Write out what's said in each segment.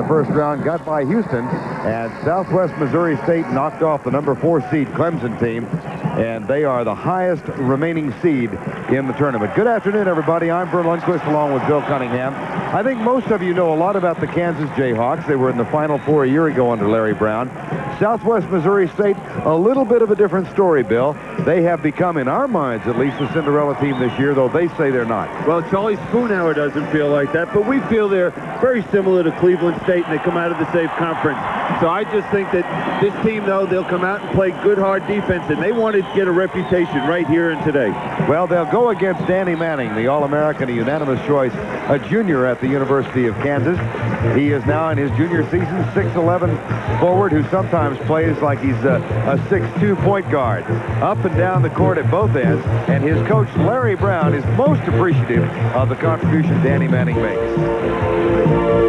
the first round, got by Houston, and Southwest Missouri State knocked off the number 4 seed Clemson team, and they are the highest remaining seed in the tournament. Good afternoon, everybody. I'm Vern Lundquist along with Bill Cunningham. I think most of you know a lot about the Kansas Jayhawks. They were in the Final Four a year ago under Larry Brown. Southwest Missouri State, a little bit of a different story, Bill. They have become, in our minds at least, the Cinderella team this year, though they say they're not. Well, Charlie Spoonhour doesn't feel like that, but we feel they're very similar to Cleveland State, and they come out of the safe conference. So I just think that this team, though, they'll come out and play good, hard defense, and they want to get a reputation right here and today. Well, they'll go against Danny Manning, the All-American, a unanimous choice, a junior at the University of Kansas. He is now in his junior season, 6'11" forward who sometimes plays like he's a 6'2" point guard. Up and down the court at both ends, and his coach, Larry Brown, is most appreciative of the contribution Danny Manning makes.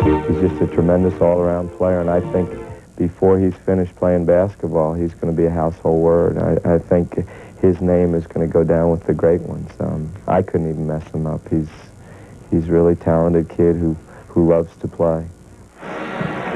He's just a tremendous all-around player, and I think before he's finished playing basketball, he's going to be a household word. I think his name is going to go down with the great ones. I couldn't even mess him up. He's a really talented kid who loves to play.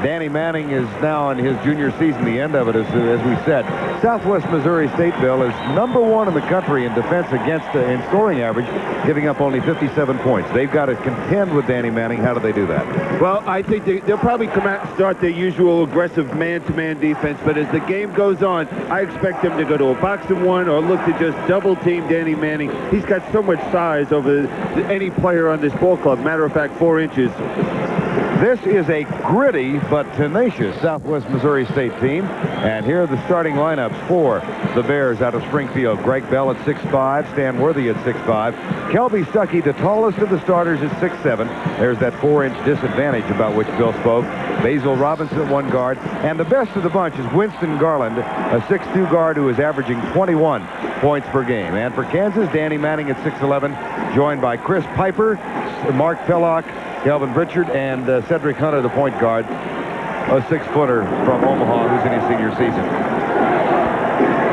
Danny Manning is now in his junior season, the end of it, as we said. Southwest Missouri State, Bill, is #1 in the country in defense against in scoring average, giving up only 57 points. They've got to contend with Danny Manning. How do they do that? Well, I think they'll probably come out and start their usual aggressive man-to-man defense, but as the game goes on, I expect them to go to a box-and-one or look to just double-team Danny Manning. He's got so much size over any player on this ball club. Matter of fact, 4 inches. This is a gritty but tenacious Southwest Missouri State team. And here are the starting lineups for the Bears out of Springfield. Greg Bell at 6'5", Stan Worthy at 6'5". Kelby Stuckey, the tallest of the starters, is 6'7". There's that 4-inch disadvantage about which Bill spoke. Basil Robinson at 1 guard. And the best of the bunch is Winston Garland, a 6'2" guard who is averaging 21 points per game. And for Kansas, Danny Manning at 6'11", joined by Chris Piper, Mark Pellock, Kelvin Richard, and Cedric Hunter, the point guard, a 6-footer from Omaha who's in his senior season.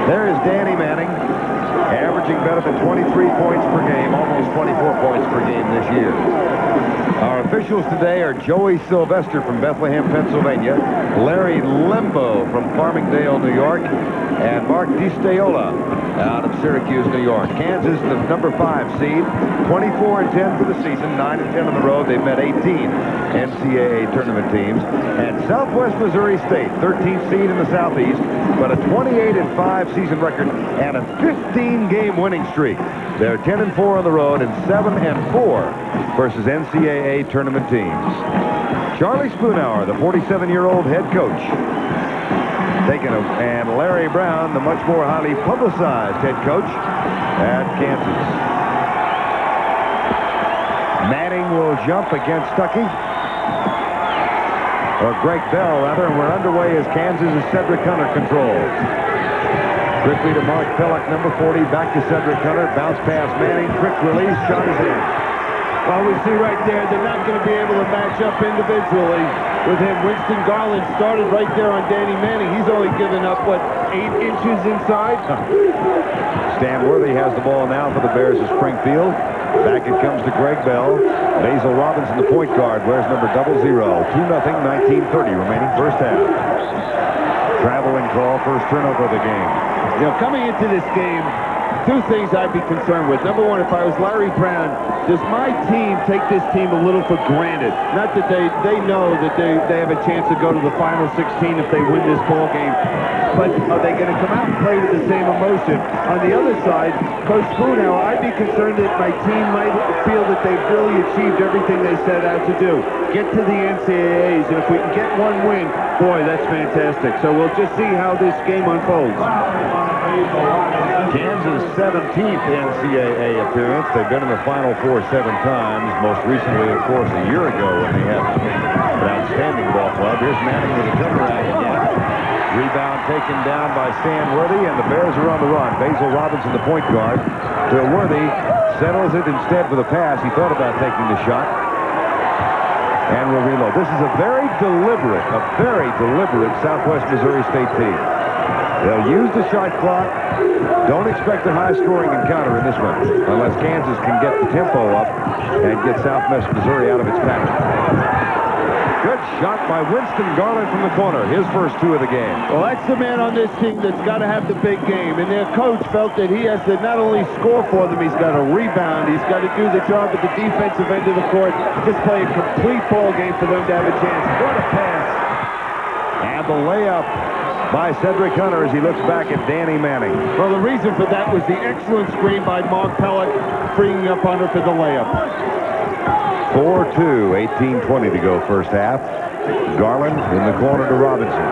There is Danny Manning, averaging better than 23 points per game, almost 24 points per game this year. Our officials today are Joey Sylvester from Bethlehem, Pennsylvania, Larry Lembo from Farmingdale, New York, and Mark DiSteola out of Syracuse, New York. Kansas, the #5 seed, 24-10 for the season, 9-10 on the road. They've met 18 NCAA tournament teams. And Southwest Missouri State, 13th seed in the Southeast, but a 28-5 season record and a 15-game winning streak. They're 10-4 on the road and 7-4 versus NCAA tournament teams. Charlie Spoonhour, the 47-year-old head coach, and Larry Brown, the much more highly publicized head coach at Kansas. Manning will jump against Stuckey, or Greg Bell, rather, and we're underway as Kansas' Cedric Hunter controls. Quickly to Mark Pellock, #40, back to Cedric Hunter, bounce pass Manning, quick release, shot is in. Well, we see right there, they're not going to be able to match up individually with him. Winston Garland started right there on Danny Manning. He's only given up, what, 8 inches inside? Stan Worthy has the ball now for the Bears of Springfield. Back it comes to Greg Bell. Basil Robinson, the point guard, wears number 00. 2-0, 19:30 remaining first half. Traveling call, first turnover of the game. You know, coming into this game, 2 things I'd be concerned with. Number 1, if I was Larry Brown, does my team take this team a little for granted? Not that they know that they have a chance to go to the final 16 if they win this ball game, but are they going to come out and play with the same emotion? On the other side, Coach Spoonhour, I'd be concerned that my team might feel that they've really achieved everything they set out to do. Get to the NCAAs, and if we can get 1 win, boy, that's fantastic. So we'll just see how this game unfolds. Kansas' 17th NCAA appearance. They've been in the Final Four 7 times, most recently, of course, a year ago when they had an outstanding ball club. Here's Manning with a turnaround again. Rebound taken down by Stan Worthy, and the Bears are on the run. Basil Robinson, the point guard, to Worthy, settles it instead with a pass. He thought about taking the shot, and will reload. This is a very deliberate Southwest Missouri State team. They'll use the shot clock. Don't expect a high-scoring encounter in this one, unless Kansas can get the tempo up and get Southwest Missouri out of its pattern. Good shot by Winston Garland from the corner. His first 2 of the game. Well, that's the man on this team that's got to have the big game. And their coach felt that he has to not only score for them, he's got to rebound. He's got to do the job at the defensive end of the court. Just play a complete ball game for them to have a chance. What a pass. And the layup by Cedric Hunter as he looks back at Danny Manning. Well, the reason for that was the excellent screen by Mark Pellick, freeing up Hunter for the layup. 4-2, 18:20 to go first half. Garland in the corner to Robinson.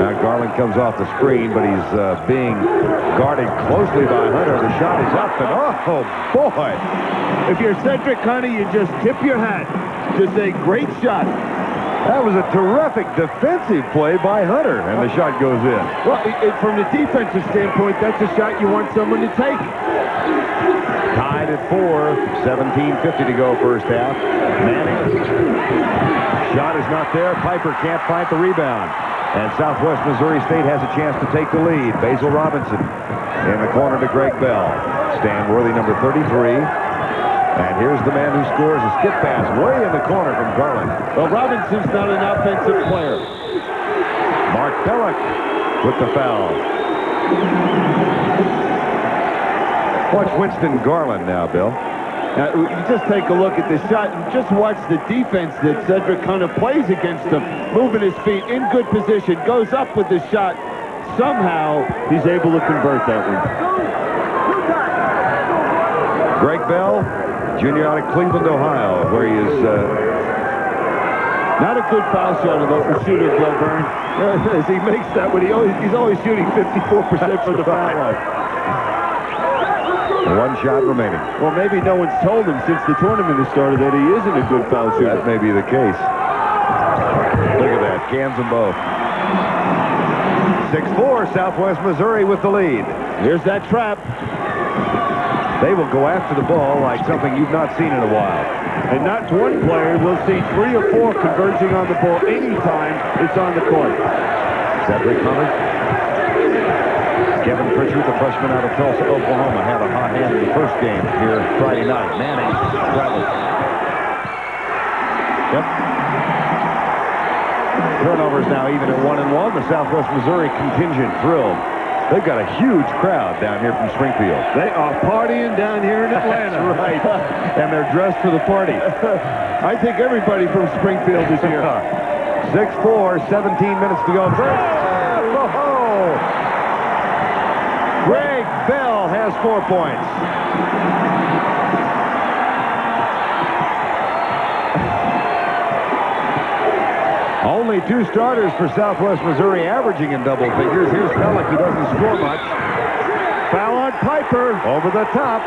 Now Garland comes off the screen, but he's being guarded closely by Hunter. The shot is up, and oh boy! If you're Cedric Hunter, you just tip your hat. Just a great shot. That was a terrific defensive play by Hunter, and the shot goes in. Well, from the defensive standpoint, that's a shot you want someone to take. Tied at 4, 17:50 to go first half. Manning. Shot is not there. Piper can't find the rebound. And Southwest Missouri State has a chance to take the lead. Basil Robinson in the corner to Greg Bell. Stan Worthy, number 33. And here's the man who scores a skip pass way in the corner from Garland. Well, Robinson's not an offensive player. Mark Pellick with the foul. Watch Winston Garland now, Bill. Now, you just take a look at the shot and just watch the defense that Cedric Hunter plays against him. Moving his feet in good position, goes up with the shot. Somehow, he's able to convert that one. Greg Bell, junior out of Cleveland, Ohio, where he is not a good foul shot of the shooter, Bill Byrne. As he makes that one, he's always shooting 54% from the foul line. 1 shot remaining. Well, maybe no one's told him since the tournament has started that he isn't a good foul shooter. That may be the case. Look at that, cans them both. 6-4, Southwest Missouri with the lead. Here's that trap. They will go after the ball like something you've not seen in a while. And not one player. We'll see 3 or 4 converging on the ball anytime it's on the court. Cedric Hunter. Kevin Pritchard, the freshman out of Tulsa, Oklahoma, had a hot hand in the first game here Friday night. Manning travels. Yep. Turnovers now even at 1-1. The Southwest Missouri contingent thrilled. They've got a huge crowd down here from Springfield. They are partying down here in Atlanta. That's right. And they're dressed for the party. I think everybody from Springfield is here. 6-4, 17 minutes to go. Greg Bell has 4 points. Only 2 starters for Southwest Missouri averaging in double figures. Here's Pellick, who doesn't score much. Foul on Piper. Over the top.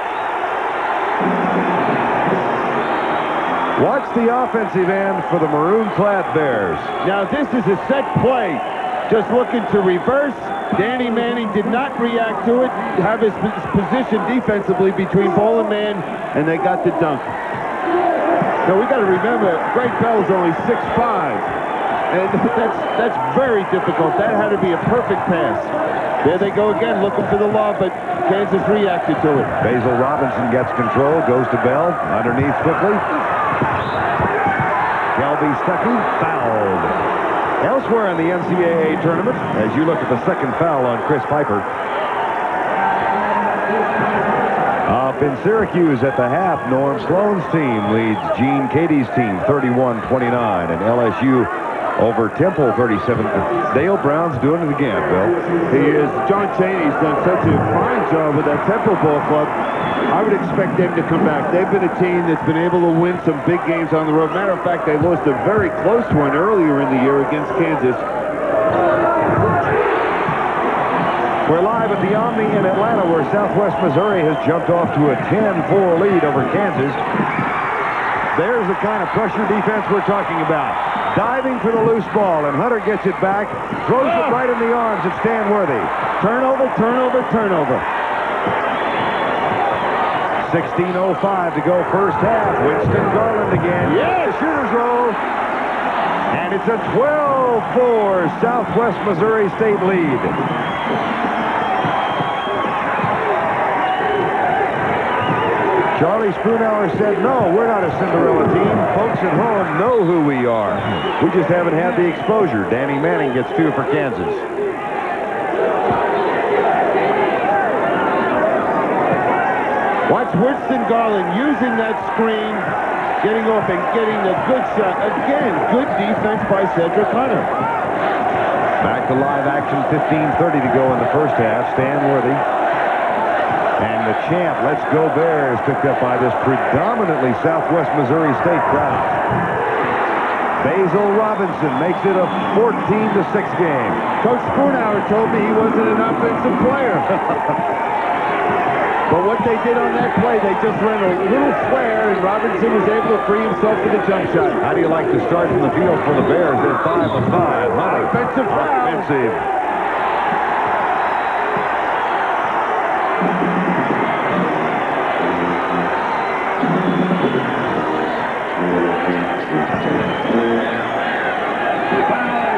Watch the offensive end for the maroon-clad Bears. Now this is a set play. Just looking to reverse. Danny Manning did not react to it, have his position defensively between ball and man, and they got the dunk. Now we got to remember, Greg Bell is only 6'5", and that's very difficult. That had to be a perfect pass. There they go again, looking for the lob, but Kansas reacted to it. Basil Robinson gets control, goes to Bell, underneath quickly. Shelby Stuckey fouled. Elsewhere in the NCAA tournament, as you look at the second foul on Chris Piper. Up in Syracuse at the half, Norm Sloan's team leads Gene Cady's team 31-29, and LSU over Temple 37. Dale Brown's doing it again, Bill. He is. John Chaney's done such a fine job with that Temple ball club. I would expect them to come back. They've been a team that's been able to win some big games on the road. Matter of fact, they lost a very close one earlier in the year against Kansas. We're live at the Omni in Atlanta, where Southwest Missouri has jumped off to a 10-4 lead over Kansas. There's the kind of pressure defense we're talking about. Diving for the loose ball, and Hunter gets it back, throws it right in the arms of Stan Worthy. Turnover, turnover, turnover. 16:05 to go first half. Winston Garland again. Yes! Shooter's roll. And it's a 12-4 Southwest Missouri State lead. Charlie Spoonhour said, no, we're not a Cinderella team. Folks at home know who we are. We just haven't had the exposure. Danny Manning gets 2 for Kansas. Watch Winston Garland using that screen, getting off and getting a good shot. Again, good defense by Cedric Hunter. Back to live action, 15:30 to go in the first half. Stan Worthy. And the chant, "Let's Go Bears," picked up by this predominantly Southwest Missouri State crowd. Basil Robinson makes it a 14-6 game. Coach Spoonhour told me he wasn't an offensive player. But what they did on that play, they just ran a little flare, and Robinson was able to free himself for the jump shot. How do you like the start from the field for the Bears? They're 5 of 5. Offensive foul. Offensive.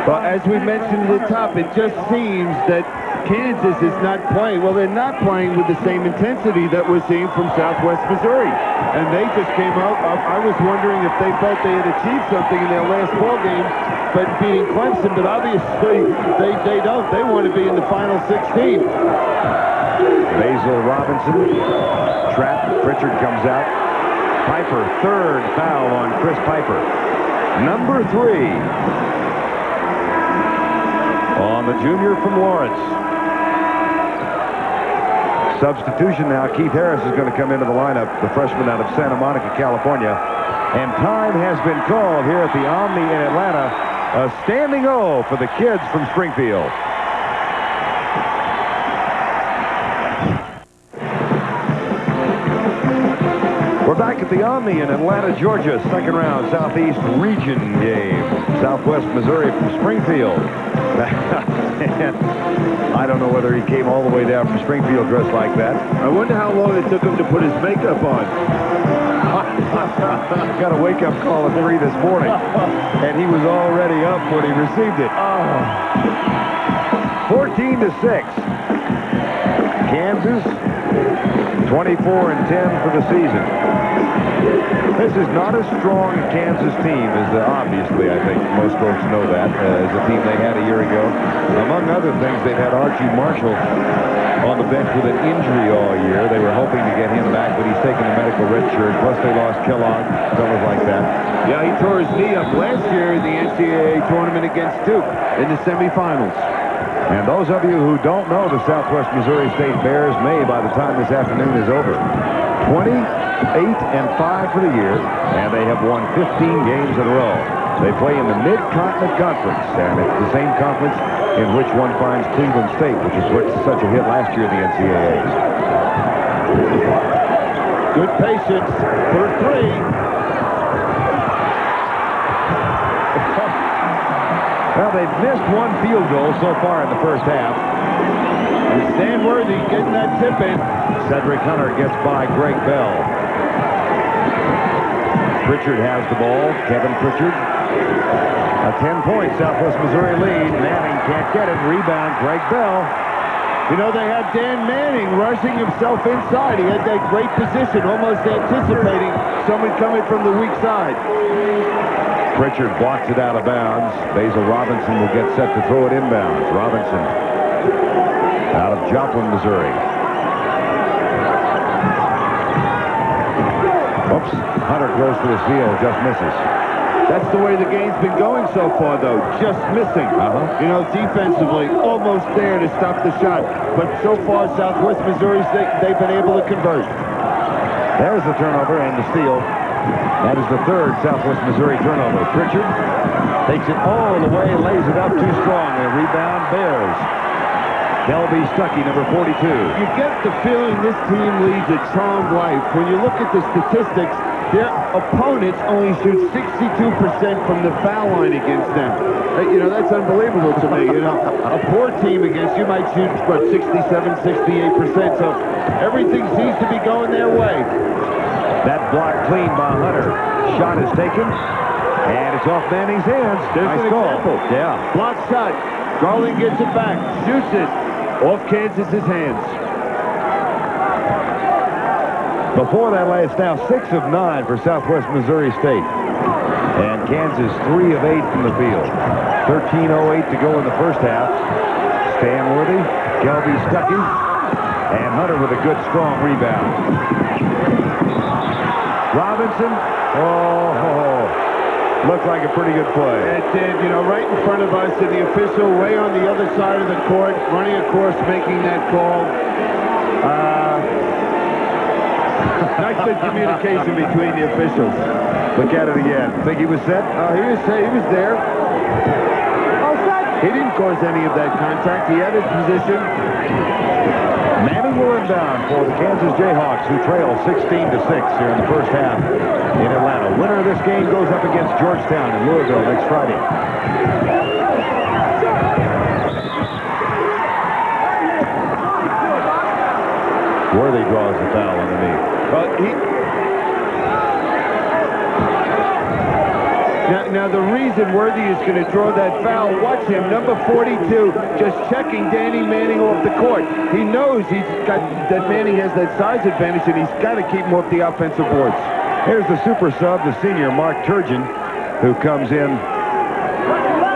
But as we mentioned at the top, it just seems that Kansas is not playing. Well, they're not playing with the same intensity that we're seeing from Southwest Missouri. And they just came out. I was wondering if they felt they had achieved something in their last ball game, but beating Clemson. But obviously, they don't. They want to be in the final 16. Basil Robinson. Trap. Pritchard comes out. Piper, 3rd foul on Chris Piper. Number 3. On the junior from Lawrence. Substitution now. Keith Harris is going to come into the lineup, the freshman out of Santa Monica, California. And time has been called here at the Omni in Atlanta. A standing O for the kids from Springfield. We're back at the Omni in Atlanta, Georgia. Second round Southeast Region game. Southwest Missouri from Springfield. I don't know whether he came all the way down from Springfield dressed like that. I wonder how long it took him to put his makeup on. Got a wake-up call at 3 this morning, and he was already up when he received it. 14-6. Kansas, 24-10 for the season. This is not as strong a Kansas team as obviously, I think most folks know that, as the team they had a year ago. Among other things, they've had Archie Marshall on the bench with an injury all year. They were hoping to get him back, but he's taken a medical red shirt. Plus, they lost Kellogg, fellas like that. Yeah, he tore his knee up last year in the NCAA tournament against Duke in the semifinals. And those of you who don't know the Southwest Missouri State Bears may, by the time this afternoon is over, 28-5 for the year, and they have won 15 games in a row. They play in the Mid-Continent Conference, and it's the same conference in which one finds Cleveland State, which is such a hit last year in the NCAA. Good patience for 3. Well, they've missed 1 field goal so far in the first half. And Stan Worthy getting that tip in. Cedric Hunter gets by Greg Bell. Pritchard has the ball. Kevin Pritchard. A 10-point Southwest Missouri lead. Manning can't get it. Rebound, Greg Bell. You know, they have Dan Manning rushing himself inside. He had that great position, almost anticipating someone coming from the weak side. Pritchard blocks it out of bounds. Basil Robinson will get set to throw it inbounds. Robinson out of Joplin, Missouri. Oops. Hunter goes to the field, just misses. That's the way the game's been going so far, though. Just missing. You know, defensively, almost there to stop the shot. But so far, Southwest Missouri, they've been able to convert. There's the turnover and the steal. That is the 3rd Southwest Missouri turnover. Pritchard takes it all the way, lays it up too strong. A rebound, Bears. Kelby Stuckey, number 42. You get the feeling this team leads a charmed life. When you look at the statistics, their opponents only shoot 62% from the foul line against them. You know, that's unbelievable to me. You know, a poor team against you might shoot, what, 67, 68%. So everything seems to be going their way. That block clean by Hunter. Shot is taken, and it's off Manning's hands. There's nice an goal. example. Yeah. Block shot. Garland gets it back. Shoots it. Off Kansas's hands. Before that, it's now 6 of 9 for Southwest Missouri State. And Kansas 3 of 8 from the field. 13:08 to go in the first half. Stanworthy, Kelby Stuckey, and Hunter with a good, strong rebound. Robinson, looked like a pretty good play. It did, you know, right in front of us, and the official way on the other side of the court, running a course, making that call. Nice good communication between the officials. Look at it again. Think he was set? He was there. He didn't cause any of that contact. He had his position. Manning will inbound for the Kansas Jayhawks, who trail 16-6 here in the first half in Atlanta. Winner of this game goes up against Georgetown in Louisville next Friday. Worthy draws the foul underneath. Now the reason Worthy is going to draw that foul, watch him, number 42, just checking Danny Manning off the court. He knows that Manning has that size advantage, and he's got to keep him off the offensive boards. Here's the super sub, the senior Mark Turgeon, who comes in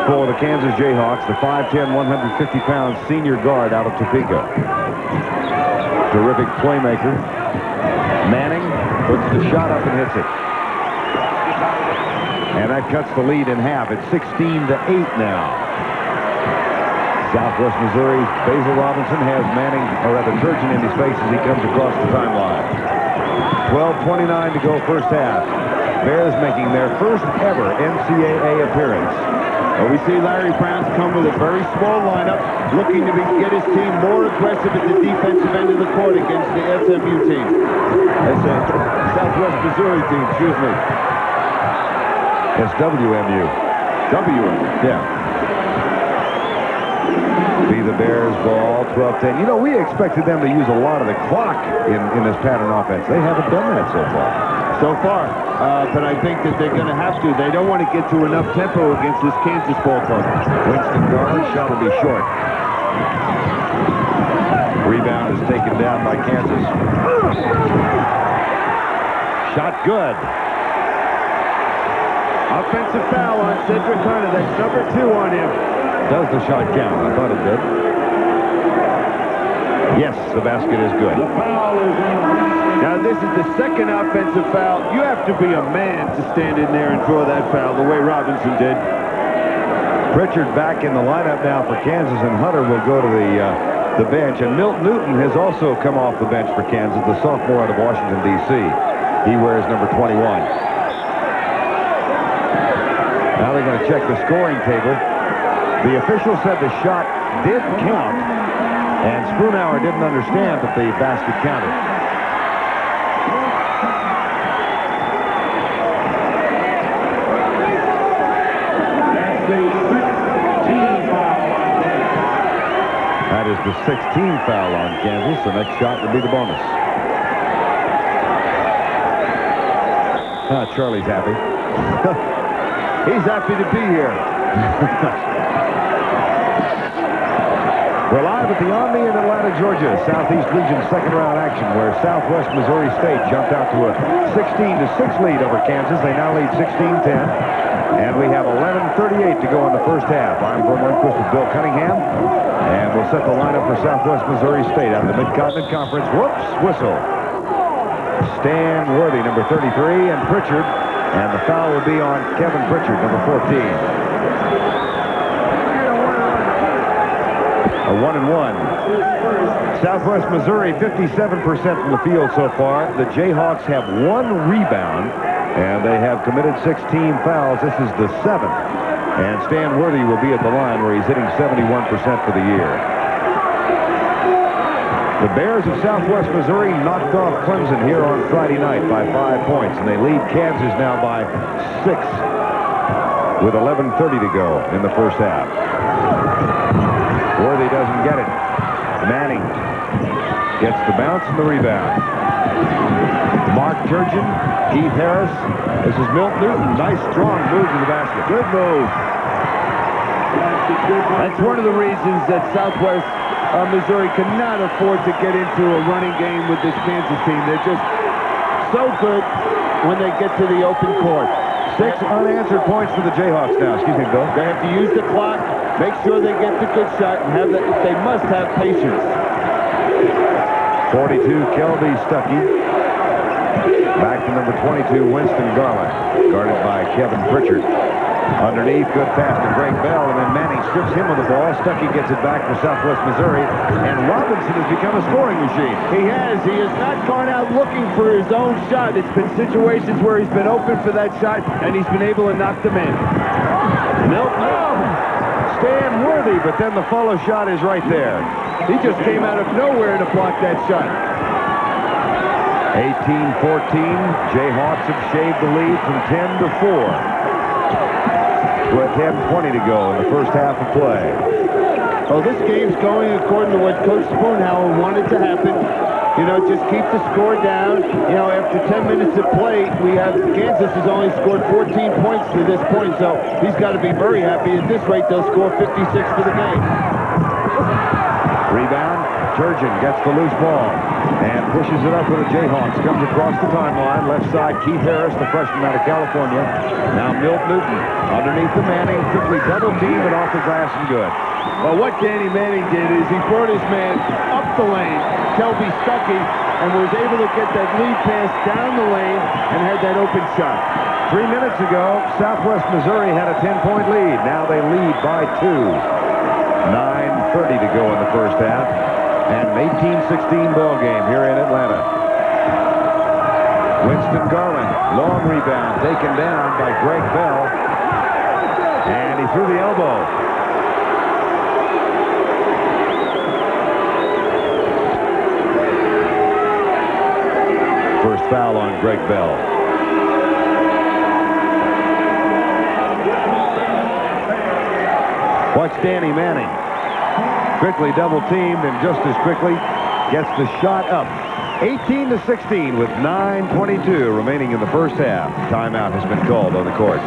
for the Kansas Jayhawks, the 5'10", 150-pound senior guard out of Topeka. Terrific playmaker. Manning puts the shot up and hits it. And that cuts the lead in half. It's 16-8 now. Southwest Missouri, Basil Robinson has Manning, or rather Turgeon, in his face as he comes across the timeline. 12:29 to go first half. Bears making their first ever NCAA appearance. Well, we see Larry Brown's come with a very small lineup, looking to get his team more aggressive at the defensive end of the court against the SMU team. That's a Southwest Missouri team, excuse me. It's WMU. Yeah. Be the Bears ball, 12-10. You know, we expected them to use a lot of the clock in this pattern offense. They haven't done that so far. But I think that they're going to have to. They don't want to get to enough tempo against this Kansas ball club. Winston Garland, shot will be short. Rebound is taken down by Kansas. Shot good. Offensive foul on Cedric Hunter. That's number 2 on him. Does the shot count? I thought it did. Yes, the basket is good. Now, this is the second offensive foul. You have to be a man to stand in there and draw that foul the way Robinson did. Pritchard back in the lineup now for Kansas, and Hunter will go to the bench. And Milt Newton has also come off the bench for Kansas, the sophomore out of Washington, D.C. He wears number 21. Now they're going to check the scoring table. The official said the shot did count, and Spoonhour didn't understand that the basket counted. That is the 16th foul on Kansas. The next shot will be the bonus. Charlie's happy. He's happy to be here. We're live at the Omni in Atlanta, Georgia. Southeast Region second-round action, where Southwest Missouri State jumped out to a 16-6 lead over Kansas. They now lead 16-10. And we have 11:38 to go in the first half. I'm Vern Lundquist with Bill Cunningham. And we'll set the lineup for Southwest Missouri State out of the Mid-Continent Conference. Whoops, whistle. Stan Worthy, number 33, and Pritchard. And the foul will be on Kevin Pritchard, number 14. A 1-1. Southwest Missouri, 57% from the field so far. The Jayhawks have 1 rebound, and they have committed 16 fouls. This is the 7th. And Stan Worthy will be at the line where he's hitting 71% for the year. The Bears of Southwest Missouri knocked off Clemson here on Friday night by 5 points, and they lead Kansas now by 6 with 11:30 to go in the first half. Worthy doesn't get it. Manning gets the bounce and the rebound. Mark Turgeon, Keith Harris. This is Milt Newton. Nice, strong move to the basket. Good move. That's one of the reasons that Southwest Missouri cannot afford to get into a running game with this Kansas team. They're just so good when they get to the open court. 6 unanswered points for the Jayhawks now. Excuse me, Bill. They have to use the clock, make sure they get the good shot, and have that. They must have patience. 42, Kelby Stuckey. Back to number 22, Winston Garland, guarded by Kevin Pritchard. Underneath, good pass to Greg Bell, and then Manning strips him of the ball. Stuckey gets it back for Southwest Missouri, and Robinson has become a scoring machine. He has. He has not gone out looking for his own shot. It's been situations where he's been open for that shot, and he's been able to knock them in. Milton, Stan Worthy, but then the follow shot is right there. He just came out of nowhere to block that shot. 18-14, Jayhawks have shaved the lead from 10 to 4. With 10:20 to go in the first half of play. Oh, this game's going according to what Coach Spoonhauer wanted to happen. You know, just keep the score down. You know, after 10 minutes of play, Kansas has only scored 14 points to this point, so he's got to be very happy. At this rate, they'll score 56 for the game. Rebound, Turgeon gets the loose ball and pushes it up for the Jayhawks. Comes across the timeline, left side, Keith Harris, the freshman out of California. Now Milt Newton underneath the Manning, quickly double team and off the glass and good. Well, what Danny Manning did is he brought his man up the lane, Kelby Stuckey, and was able to get that lead pass down the lane and had that open shot. 3 minutes ago, Southwest Missouri had a 10-point lead. Now they lead by 2. 9:30 to go in the first half. And an 18-16 ball game here in Atlanta. Winston Garland, long rebound, taken down by Greg Bell. And he threw the elbow. First foul on Greg Bell. Watch Danny Manning. Quickly double-teamed, and just as quickly gets the shot up. 18-16 with 9:22 remaining in the first half. Timeout has been called on the court.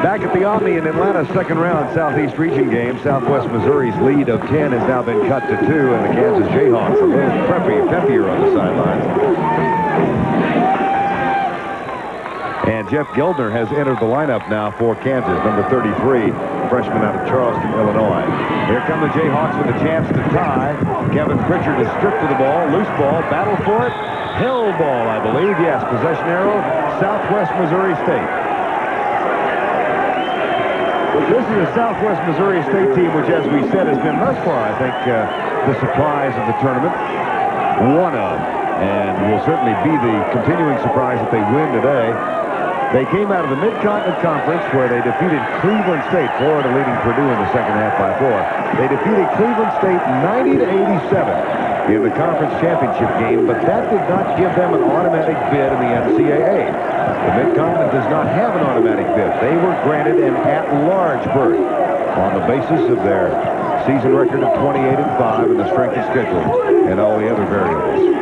Back at the Omni in Atlanta, second round Southeast Region game. Southwest Missouri's lead of 10 has now been cut to 2, and the Kansas Jayhawks a little peppier on the sidelines. And Jeff Geldner has entered the lineup now for Kansas, number 33, freshman out of Charleston, Illinois. Here come the Jayhawks with a chance to tie. Kevin Pritchard is stripped of the ball, loose ball, battle for it. Hill ball, I believe. Yes, possession arrow, Southwest Missouri State. This is a Southwest Missouri State team, which, as we said, has been thus far, I think, the surprise of the tournament. One of, and will certainly be the continuing surprise if they win today. They came out of the Mid-Continent Conference where they defeated Cleveland State, Florida leading Purdue in the second half by 4. They defeated Cleveland State 90-87 in the conference championship game, but that did not give them an automatic bid in the NCAA. The Mid-Continent does not have an automatic bid. They were granted an at-large berth on the basis of their season record of 28-5 and the strength of schedule and all the other variables.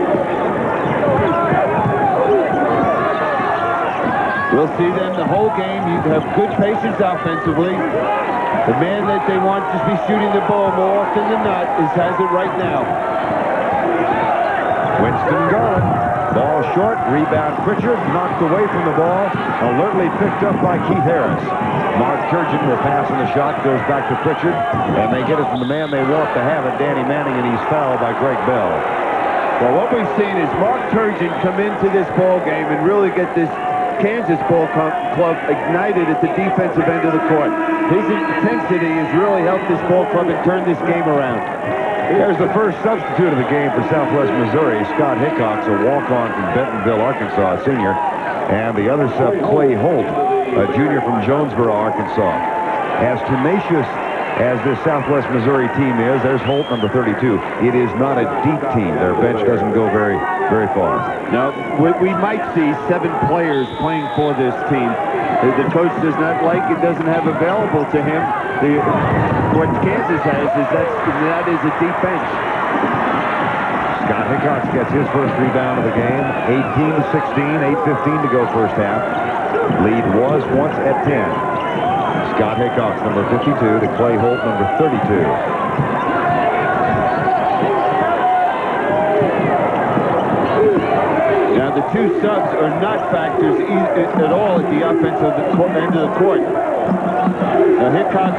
We'll see them the whole game. You have good patience offensively. The man that they want to be shooting the ball more often than not has it right now. Winston Garland. Ball short. Rebound Pritchard. Knocked away from the ball. Alertly picked up by Keith Harris. Mark Turgeon will pass on the shot. Goes back to Pritchard. And they get it from the man they want to have it, Danny Manning, and he's fouled by Greg Bell. Well, what we've seen is Mark Turgeon come into this ball game and really get this Kansas ball club ignited at the defensive end of the court. His intensity has really helped this ball club and turn this game around. There's the first substitute of the game for Southwest Missouri, Scott Hickox, a walk-on from Bentonville, Arkansas, a senior. And the other sub, Clay Holt, a junior from Jonesboro, Arkansas. As tenacious as this Southwest Missouri team is, there's Holt, number 32. It is not a deep team. Their bench doesn't go very far. Now, we might see 7 players playing for this team. The coach does not like it, doesn't have available to him. What Kansas has is that is a deep bench. Scott Hickox gets his first rebound of the game. 18-16, 8:15 to go first half. Lead was once at 10. Scott Haycox, number 52, to Clay Holt, number 32. Now, the two subs are not factors at all at the offensive end of the court. Now, Haycox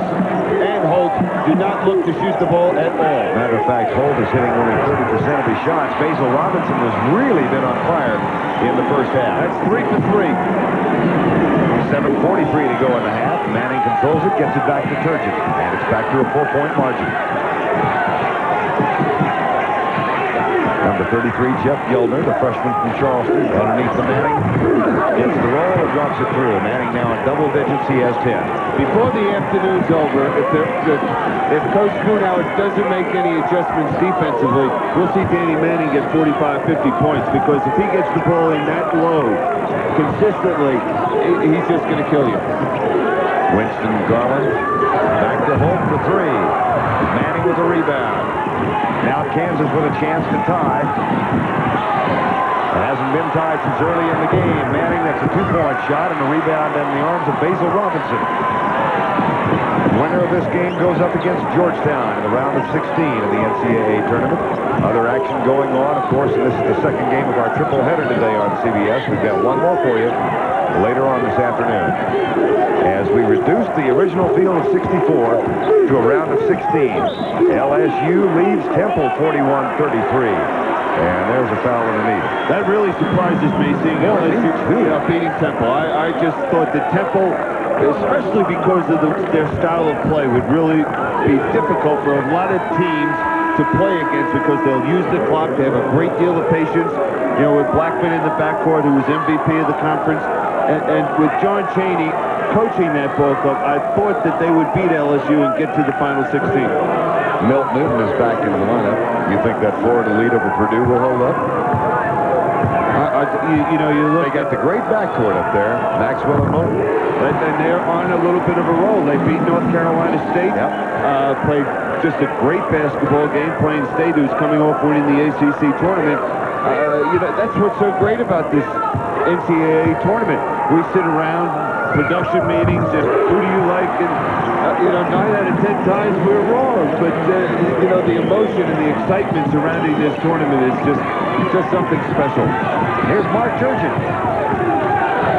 and Holt do not look to shoot the ball at all. Matter of fact, Holt is hitting only 30% of his shots. Basil Robinson has really been on fire in the first half. That's 3 for 3. 7:43 to go in the half. Manning controls it, gets it back to Turgeon, and it's back to a 4-point margin. Number 33, Jeff Gildner, the freshman from Charleston, underneath the Manning, gets the roll and drops it through. Manning now in double digits. He has 10. Before the afternoon's over, if Coach Kuhnhauer doesn't make any adjustments defensively, we'll see Danny Manning get 45, 50 points, because if he gets the ball in that low consistently, he's just going to kill you. Winston Garland back to Holt for 3. Manning with a rebound. Now Kansas with a chance to tie. It hasn't been tied since early in the game. Manning, that's a 2-point shot, and a rebound in the arms of Basil Robinson. Winner of this game goes up against Georgetown in the round of 16 of the NCAA tournament. Other action going on, of course, and this is the second game of our triple header today on CBS. We've got one more for you later on this afternoon, as we reduce the original field of 64 to a round of 16. LSU leads Temple 41-33. And there's a foul underneath. That really surprises me, seeing LSU beating Temple. I just thought that Temple, especially because of their style of play, would really be difficult for a lot of teams to play against, because they'll use the clock. They have a great deal of patience. You know, with Blackman in the backcourt, who was MVP of the conference, and with John Chaney coaching that ball club, I thought that they would beat LSU and get to the final 16. Milt Newton is back in the lineup. You think that Florida lead over Purdue will hold up? You know, you look. They got the great backcourt up there, Maxwell and Moten. And they're on a little bit of a roll. They beat North Carolina State. Yep. Played just a great basketball game. Plain State, who's coming off winning the ACC tournament. You know, that's what's so great about this NCAA tournament. We sit around production meetings and who do you like? And you know, 9 out of 10 times we're wrong. But you know, the emotion and the excitement surrounding this tournament is just something special. Here's Mark Turgeon.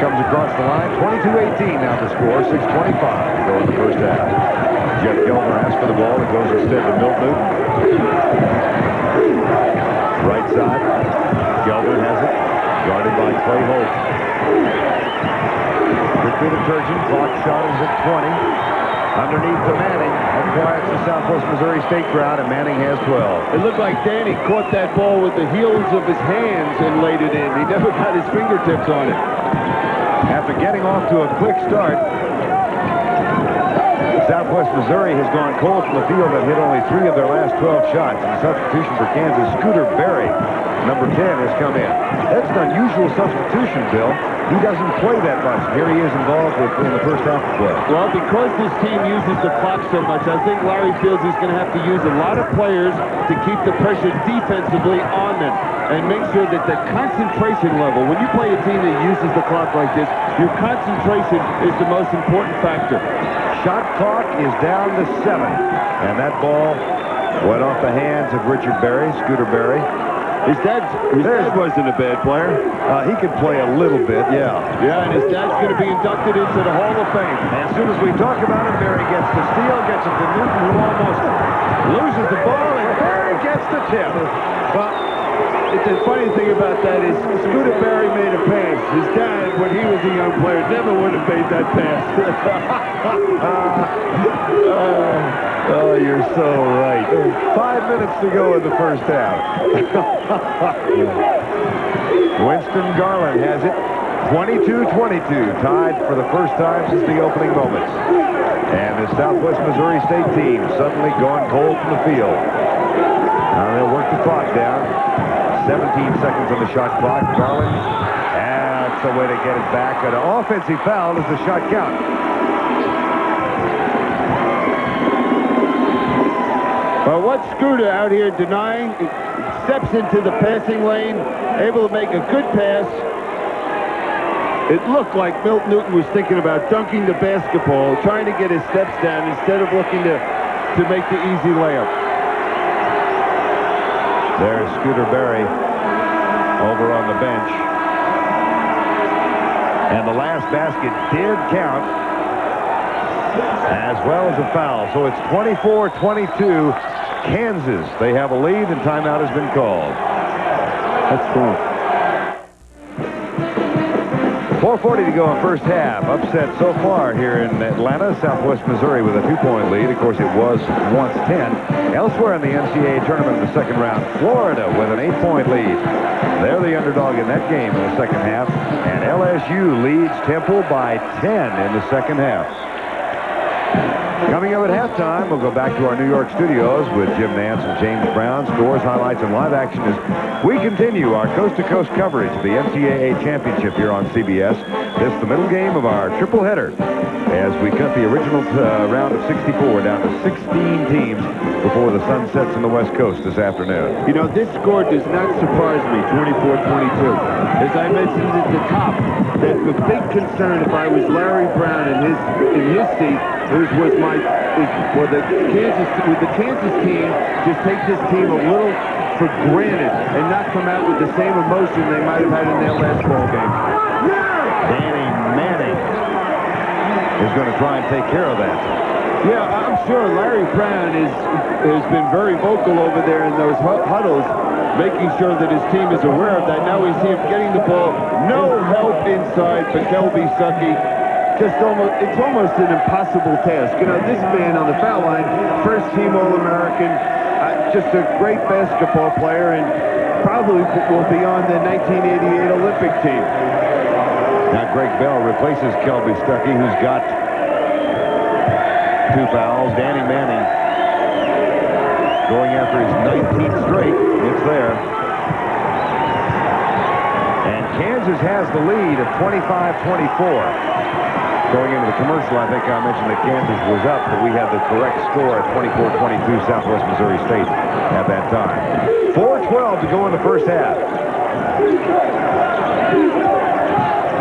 Comes across the line. 22-18 now the score. 6:25 to go in the first half. Jeff Gildner asks for the ball. It goes instead to Milt Newton. Right side. Gildner has it. Guarded by Clay Holt. Quickly to Turgeon. Clock shot is at 20. Underneath the Manning. That quiets the Southwest Missouri State crowd, and Manning has 12. It looked like Danny caught that ball with the heels of his hands and laid it in. He never got his fingertips on it. After getting off to a quick start, Southwest Missouri has gone cold from the field and hit only 3 of their last 12 shots. And substitution for Kansas, Scooter Berry, number 10, has come in. That's an unusual substitution, Bill. He doesn't play that much. Here he is involved in the first half of play. Well, because this team uses the clock so much, I think Larry feels he's going to have to use a lot of players to keep the pressure defensively on them and make sure that the concentration level, when you play a team that uses the clock like this, your concentration is the most important factor. Shot clock is down to 7. And that ball went off the hands of Richard Berry, Scooter Berry. His dad wasn't a bad player. He could play a little bit, yeah. Yeah, and his dad's going to be inducted into the Hall of Fame. As soon as we talk about him, Berry gets the steal, gets it to Newton, who almost loses the ball, and Berry gets the tip. Well, the funny thing about that is Scooter Berry made a pass. His dad, when he was a young player, never would have made that pass. Oh, you're so right. 5 minutes to go in the first half. Winston Garland has it. 22-22, tied for the first time since the opening moments. And the Southwest Missouri State team suddenly going cold from the field. Now they'll work the clock down. 17 seconds on the shot clock. Garland, that's the way to get it back. An offensive foul as the shot count. Well, what's Scooter out here denying? He steps into the passing lane, able to make a good pass. It looked like Milt Newton was thinking about dunking the basketball, trying to get his steps down instead of looking to make the easy layup. There's Scooter Berry over on the bench. And the last basket did count, as well as a foul. So it's 24-22. Kansas, they have a lead, and timeout has been called. That's cool. 4:40 to go in first half. Upset so far here in Atlanta. Southwest Missouri with a 2-point lead. Of course, it was once 10. Elsewhere in the NCAA tournament in the second round, Florida with an 8-point lead. They're the underdog in that game in the second half. And LSU leads Temple by 10 in the second half. Coming up at halftime, we'll go back to our New York studios with Jim Nance and James Brown. Scores, highlights, and live action as we continue our coast-to-coast coverage of the NCAA championship here on CBS. This is the middle game of our triple header as we cut the original round of 64 down to 16 teams before the sun sets on the West Coast this afternoon. You know, this score does not surprise me, 24-22. As I mentioned at the top, that the big concern if I was Larry Brown in his seat was the Kansas team just take this team a little for granted and not come out with the same emotion they might have had in their last ball game. Danny Manning is going to try and take care of that. Yeah, I'm sure Larry Brown has been very vocal over there in those huddles, making sure that his team is aware of that. Now we see him getting the ball. No help inside for Kelby Stuckey. It's almost an impossible task. You know, this man on the foul line, first-team All-American, just a great basketball player, and probably will be on the 1988 Olympic team. Now Greg Bell replaces Kelby Stuckey, who's got 2 fouls. Danny Manning going after his 19th straight. It's there. And Kansas has the lead of 25-24. Going into the commercial, I think I mentioned that Kansas was up, but we had the correct score at 24-22 Southwest Missouri State at that time. 4:12 to go in the first half.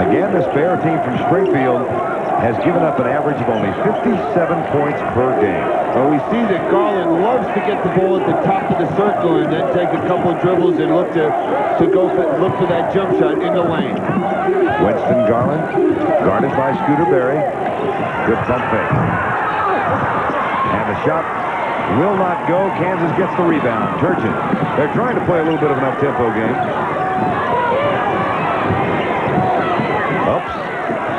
Again, this Bear team from Springfield has given up an average of only 57 points per game. Well, we see that Garland loves to get the ball at the top of the circle and then take a couple of dribbles and look for that jump shot in the lane. Winston Garland, guarded by Scooter Berry. Good pump fake. And the shot will not go. Kansas gets the rebound. Turgeon. They're trying to play a little bit of an up-tempo game. Oops.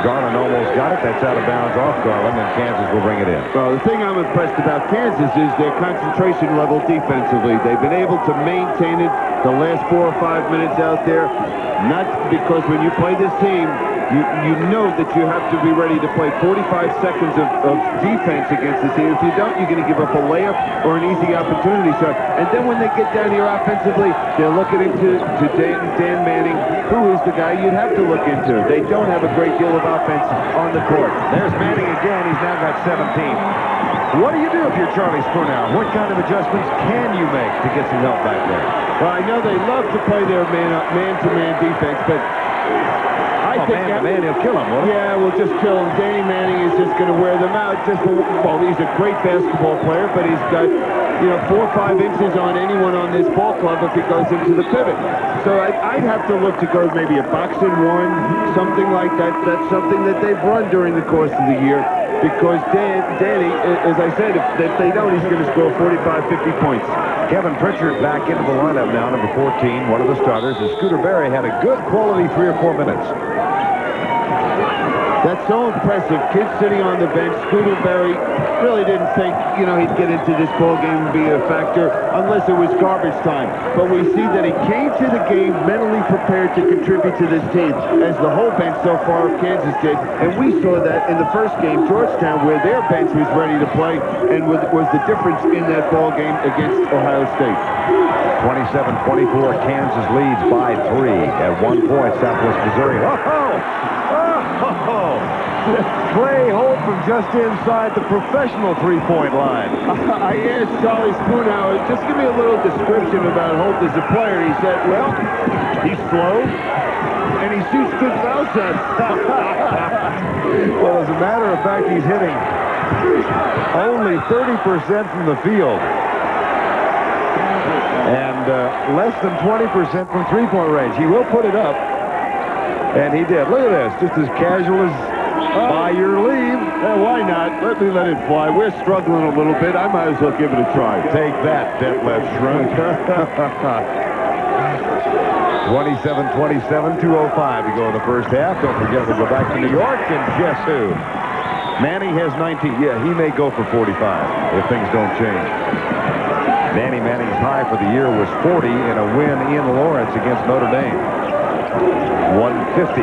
Garland almost got it. That's out of bounds off Garland, and Kansas will bring it in. Well, the thing I'm impressed about Kansas is their concentration level defensively. They've been able to maintain it the last 4 or 5 minutes out there. Not because when you play this team, you know that you have to be ready to play 45 seconds of defense against the team. If you don't, you're going to give up a layup or an easy opportunity shot. And then when they get down here offensively, they're looking into Dan Manning, who is the guy you'd have to look into. They don't have a great deal of offense on the court. There's Manning again. He's now got 17. What do you do if you're Charlie Spurnow? What kind of adjustments can you make to get some help back there? Well, I know they love to play their man-to-man defense, but I think man, he'll kill him, won't he? Yeah, we'll just kill him. Danny Manning is just going to wear them out. Well, he's a great basketball player, but he's got, 4 or 5 inches on anyone on this ball club if he goes into the pivot. So I'd have to look to go maybe a boxing one, something like that. That's something that they've run during the course of the year. Because Danny, as I said, if they don't, he's going to score 45, 50 points. Kevin Pritchard back into the lineup now, number 14, one of the starters. And Scooter Berry had a good quality 3 or 4 minutes. That's so impressive. Kid sitting on the bench. Scooter Berry really didn't think, he'd get into this ball game and be a factor unless it was garbage time. But we see that he came to the game mentally prepared to contribute to this team, as the whole bench so far of Kansas did. And we saw that in the first game, Georgetown, where their bench was ready to play and was the difference in that ball game against Ohio State. 27-24, Kansas leads by 3 at 1 point. Southwest Missouri. Oh! Clay Holt from just inside the professional three-point line. I asked Charlie Spoonhour, just give me a little description about Holt as a player. He said, well, he's slow, and he shoots good foul shots. Well, as a matter of fact, he's hitting only 30% from the field. And less than 20% from three-point range. He will put it up. And he did. Look at this. Just as casual as by your leave. Why not? Let it fly. We're struggling a little bit. I might as well give it a try. Take that, Detlef Schrunk. 27-27, 2:05 to go in the first half. Don't forget, we'll go back to New York. And guess who? Manny has 19. Yeah, he may go for 45 if things don't change. Danny Manning's high for the year was 40 in a win in Lawrence against Notre Dame. 150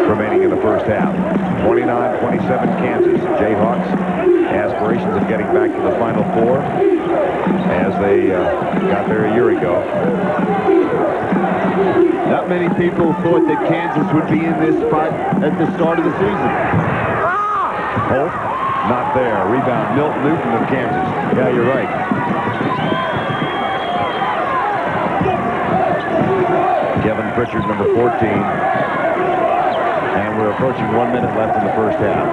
remaining in the first half. 29-27 Kansas. Jayhawks aspirations of getting back to the Final Four as they got there a year ago. Not many people thought that Kansas would be in this spot at the start of the season. Holt, not there. Rebound, Milton Newton of Kansas. Yeah, you're right. Kevin Pritchard, number 14. And we're approaching 1 minute left in the first half.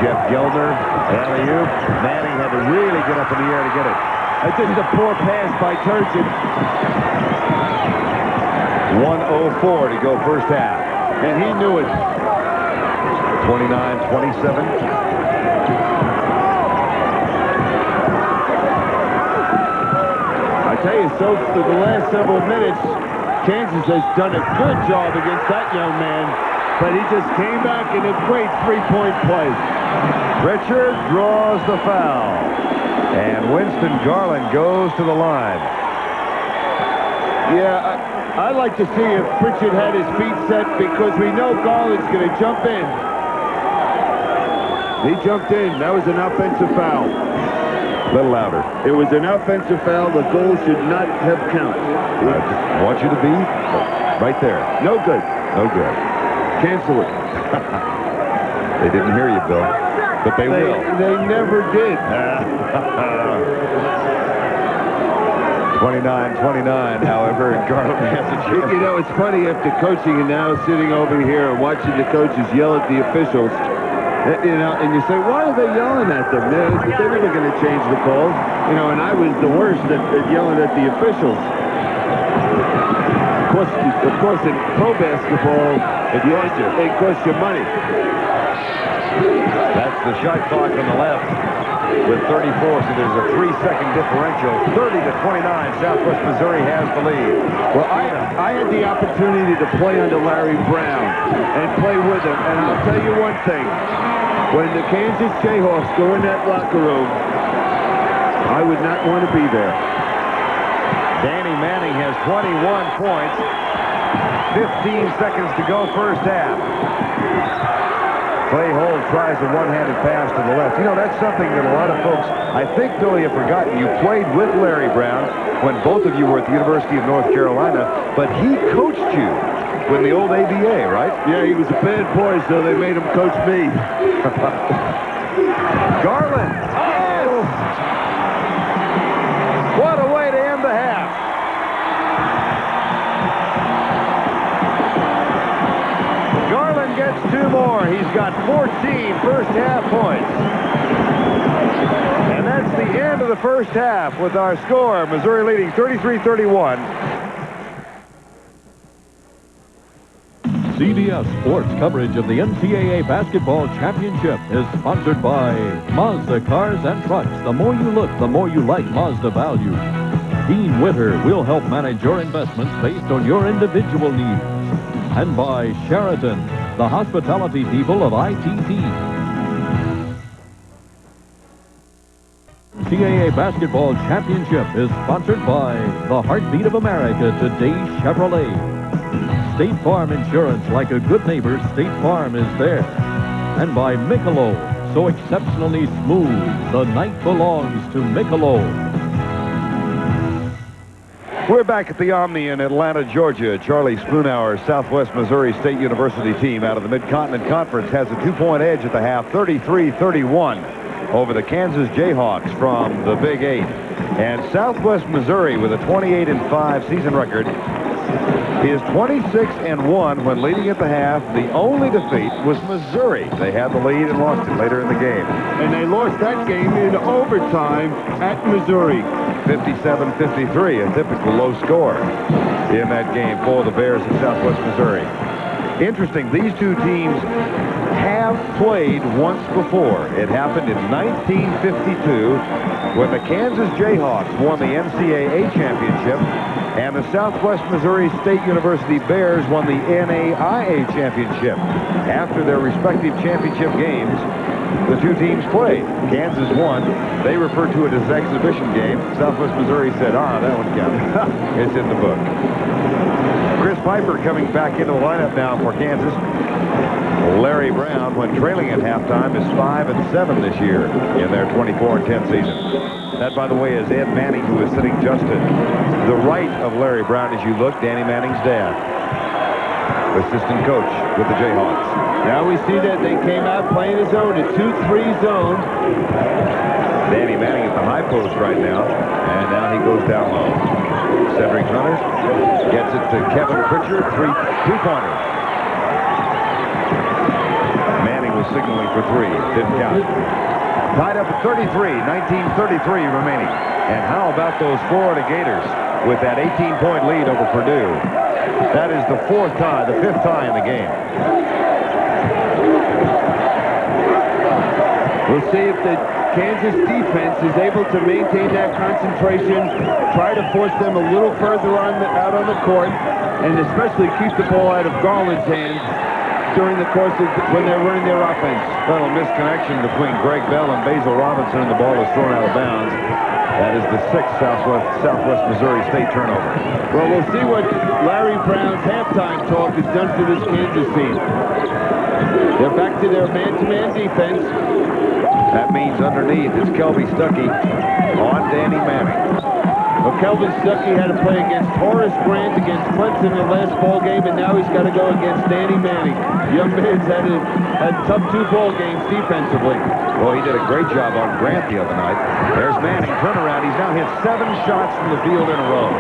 Jeff Geldner, alley-oop. Manning had to really get up in the air to get it. That's just a poor pass by Turchin. 1:04 to go first half. And he knew it. 29-27. I tell you, so for the last several minutes, Kansas has done a good job against that young man, but he just came back in a great three-point play. Pritchard draws the foul, and Winston Garland goes to the line. Yeah, I'd like to see if Pritchard had his feet set, because we know Garland's going to jump in. He jumped in. That was an offensive foul. A little louder. It was an offensive foul. The goal should not have counted. I just want you to be right there. No good. No good. Cancel it. They didn't hear you, Bill, but they will. They never did. 29-29, however, and Garland has a chance. You know, it's funny after coaching and now sitting over here and watching the coaches yell at the officials. You know, and you say, why are they yelling at them? They're never going to change the calls. You know, and I was the worst at yelling at the officials. Of course, in pro basketball, it costs you money. That's the shot clock on the left with 34, so there's a 3-second differential. 30-29, Southwest Missouri has the lead. Well, I had the opportunity to play under Larry Brown and play with him, and I'll tell you one thing. When the Kansas Jayhawks go in that locker room, I would not want to be there. Danny Manning has 21 points. 15 seconds to go first half. Clay Holt tries a one-handed pass to the left. You know, that's something that a lot of folks, I think, Billy, have forgotten. You played with Larry Brown when both of you were at the University of North Carolina, but he coached you with the old ABA, right? Yeah, he was a bad boy, so they made him coach me. Garland. Oh! What a way to end the half. Garland gets 2 more. He's got 14 first half points. And that's the end of the first half with our score. Missouri leading 33-31. CBS Sports coverage of the NCAA Basketball Championship is sponsored by Mazda Cars and Trucks. The more you look, the more you like Mazda value. Dean Witter will help manage your investments based on your individual needs. And by Sheraton, the hospitality people of ITT. NCAA Basketball Championship is sponsored by the Heartbeat of America, Today Chevrolet. State Farm Insurance, like a good neighbor, State Farm is there. And by Michelob, so exceptionally smooth, the night belongs to Michelob. We're back at the Omni in Atlanta, Georgia. Charlie Spoonhour's Southwest Missouri State University team out of the Mid-Continent Conference has a 2-point edge at the half, 33-31 over the Kansas Jayhawks from the Big 8. And Southwest Missouri, with a 28-5 season record, is 26-1 when leading at the half. The only defeat was Missouri. They had the lead and lost it later in the game. And they lost that game in overtime at Missouri. 57-53, a typical low score in that game for the Bears of Southwest Missouri. Interesting, these two teams have played once before. It happened in 1952 when the Kansas Jayhawks won the NCAA championship and the Southwest Missouri State University Bears won the NAIA championship. After their respective championship games, the two teams played. Kansas won. They referred to it as exhibition game. Southwest Missouri said, that one counts. It's in the book. Chris Piper coming back into the lineup now for Kansas. Larry Brown, when trailing at halftime, is 5-7 this year in their 24-10 season. That, by the way, is Ed Manning, who is sitting just to the right of Larry Brown as you look. Danny Manning's dad, assistant coach with the Jayhawks. Now we see that they came out playing a zone, a 2-3 zone. Danny Manning at the high post right now, and now he goes down low. Cedric Hunter gets it to Kevin Pritchard, two-pointer. Manning was signaling for three, didn't count. Tied up at 33, 19:33 remaining. And how about those Florida Gators with that 18-point lead over Purdue? That is the fifth tie in the game. We'll see if the Kansas defense is able to maintain that concentration, try to force them a little further out on the court, and especially keep the ball out of Garland's hands during the course of when they're running their offense. Little misconnection between Greg Bell and Basil Robinson, and the ball is thrown out of bounds. That is the sixth Southwest Missouri State turnover. Well, we'll see what Larry Brown's halftime talk has done for this Kansas team. They're back to their man-to-man defense. That means underneath it's Kelby Stuckey on Danny Manning. Well, Kelvin Stuckey had to play against Horace Grant against Clemson in the last ball game, and now he's got to go against Danny Manning. Young man's had tough two ball games defensively. Well, he did a great job on Grant the other night. There's Manning, turnaround. He's now hit 7 shots from the field in a row.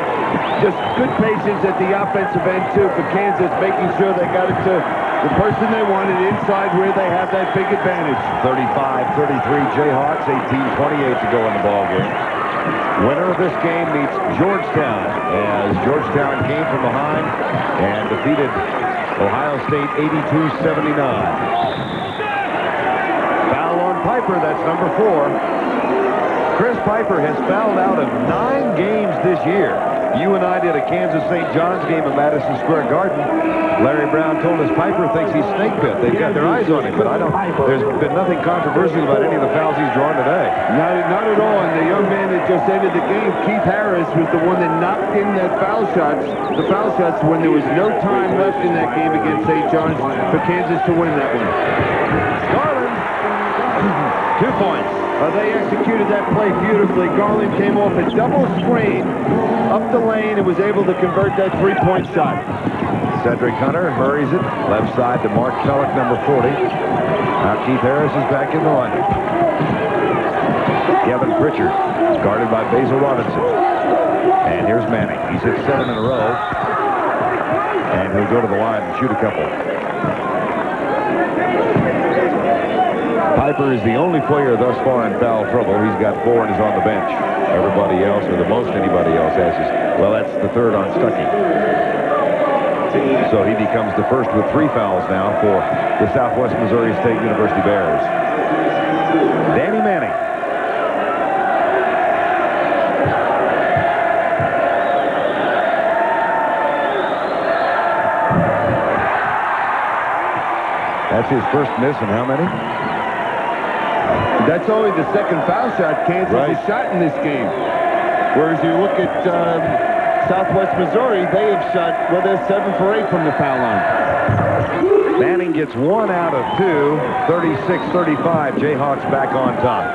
Just good patience at the offensive end, too, for Kansas, making sure they got it to the person they wanted inside where they have that big advantage. 35-33 Jayhawks, 18:28 to go in the ball game. Winner of this game meets Georgetown, as Georgetown came from behind and defeated Ohio State 82-79. Foul on Piper, that's number 4. Chris Piper has fouled out of 9 games this year. You and I did a Kansas St. John's game at Madison Square Garden. Larry Brown told us Piper thinks he's snake bit. They've got their eyes on him, but there's been nothing controversial about any of the fouls he's drawn today. Not at all. And the young man that just ended the game, Keith Harris, was the one that knocked in the foul shots when there was no time left in that game against St. John's for Kansas to win that one. Garland, 2 points. They executed that play beautifully. Garland came off a double screen up the lane and was able to convert that 3-point shot. Cedric Hunter hurries it left side to Mark Kellick, number 40. Now Keith Harris is back in the lineup. Kevin Pritchard guarded by Basil Robinson. And here's Manning. He's hit 7 in a row. And he'll go to the line and shoot a couple. Piper is the only player thus far in foul trouble. He's got 4 and is on the bench. Everybody else, or the most anybody else, has that's the 3rd on Stuckey. So he becomes the first with 3 fouls now for the Southwest Missouri State University Bears. Danny Manning. That's his first miss, and how many? That's only the second foul shot Kansas has shot in this game. Whereas you look at Southwest Missouri, they have shot, they're 7 for 8 from the foul line. Manning gets 1 out of 2, 36-35. Jayhawks back on top.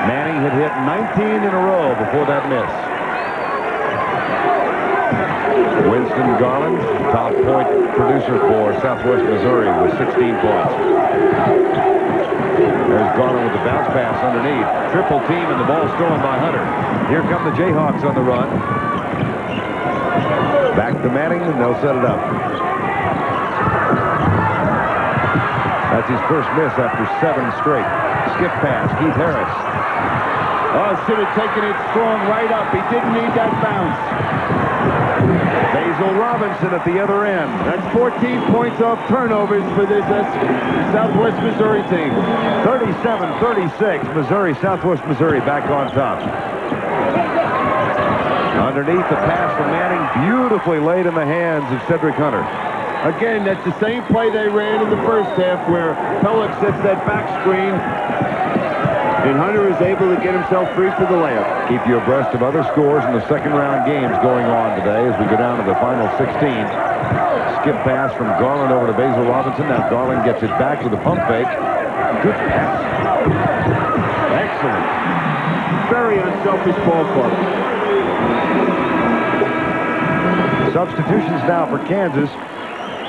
Manning, had hit 19 in a row before that miss. Winston Garland, top point producer for Southwest Missouri with 16 points. There's Garland with the bounce pass underneath. Triple team and the ball stolen by Hunter. Here come the Jayhawks on the run. Back to Manning and they'll set it up. That's his first miss after 7 straight. Skip pass, Keith Harris. Oh, should have taken it strong right up. He didn't need that bounce. Basil Robinson at the other end. That's 14 points off turnovers for this Southwest Missouri team. 37-36, Missouri, Southwest Missouri back on top. Underneath the pass from Manning, beautifully laid in the hands of Cedric Hunter. Again, that's the same play they ran in the first half where Pellick sets that back screen and Hunter is able to get himself free for the layup. Keep you abreast of other scores in the second round games going on today as we go down to the final 16. Skip pass from Garland over to Basil Robinson. Now Garland gets it back with a pump fake. Good pass. Excellent. Very unselfish ball club. Substitutions now for Kansas.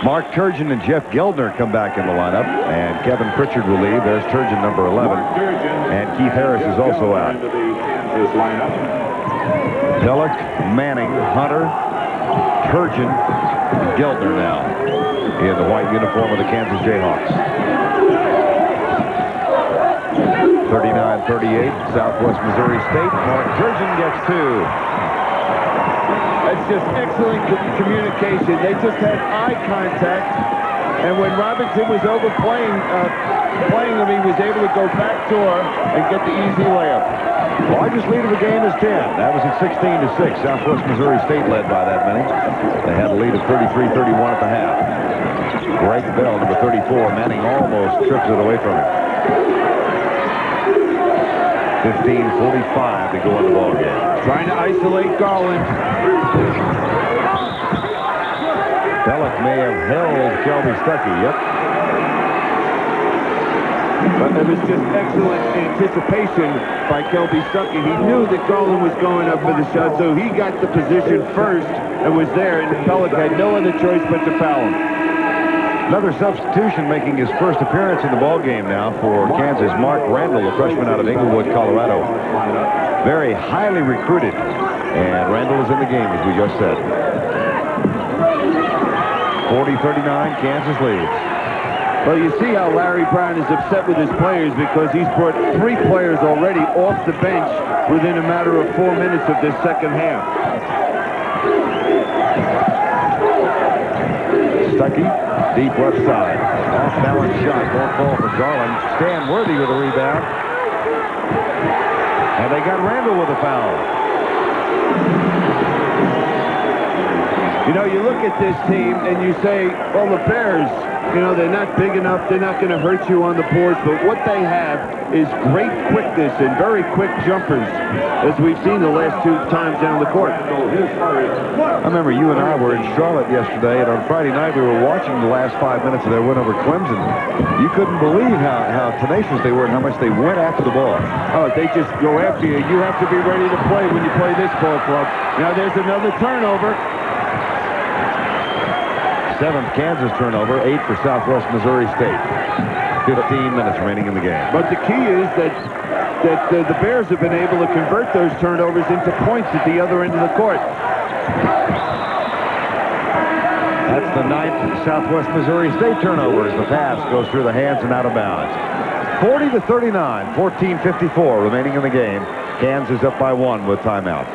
Mark Turgeon and Jeff Geldner come back in the lineup, and Kevin Pritchard will leave. There's Turgeon, number 11, and Keith Harris is also out. Pellick, Manning, Hunter, Turgeon, Geldner now in the white uniform of the Kansas Jayhawks. 39-38, Southwest Missouri State. Mark Turgeon gets 2. That's just excellent communication. They just had eye contact, and when Robinson was overplaying playing him, he was able to go backdoor and get the easy layup. Largest lead of the game is 10. That was at 16-6. Southwest Missouri State led by that many. They had a lead of 33-31 at the half. Greg Bell, number 34. Manning almost trips it away from him. 15:45 to go in the ball game. Trying to isolate Garland. Pellick may have held Kelby Stuckey. Yep. But it was just excellent anticipation by Kelby Stuckey. He knew that Garland was going up for the shot, so he got the position first and was there, and Pellick had no other choice but to foul him. Another substitution making his first appearance in the ball game now for Kansas. Mark Randall, a freshman out of Inglewood, Colorado. Very highly recruited. And Randall is in the game, as we just said. 40-39, Kansas leads. Well, you see how Larry Brown is upset with his players because he's brought 3 players already off the bench within a matter of 4 minutes of this second half. Stuckey, deep left side. Off-balance shot. Won't fall for Garland. Stan Worthy with a rebound. And they got Randall with a foul. You know, you look at this team and you say, well, the Bears, you know, they're not big enough. They're not going to hurt you on the boards. But what they have is great quickness and very quick jumpers, as we've seen the last 2 times down the court. I remember you and I were in Charlotte yesterday, and on Friday night we were watching the last 5 minutes of their win over Clemson. You couldn't believe how tenacious they were and how much they went after the ball. Oh, they just go after you. You have to be ready to play when you play this ball club. Now there's another turnover. 7th Kansas turnover, 8 for Southwest Missouri State. 15 minutes remaining in the game. But the key is that the Bears have been able to convert those turnovers into points at the other end of the court. That's the 9th Southwest Missouri State turnover as the pass goes through the hands and out of bounds. 40-39, 14:54 remaining in the game. Kansas up by 1 with timeout.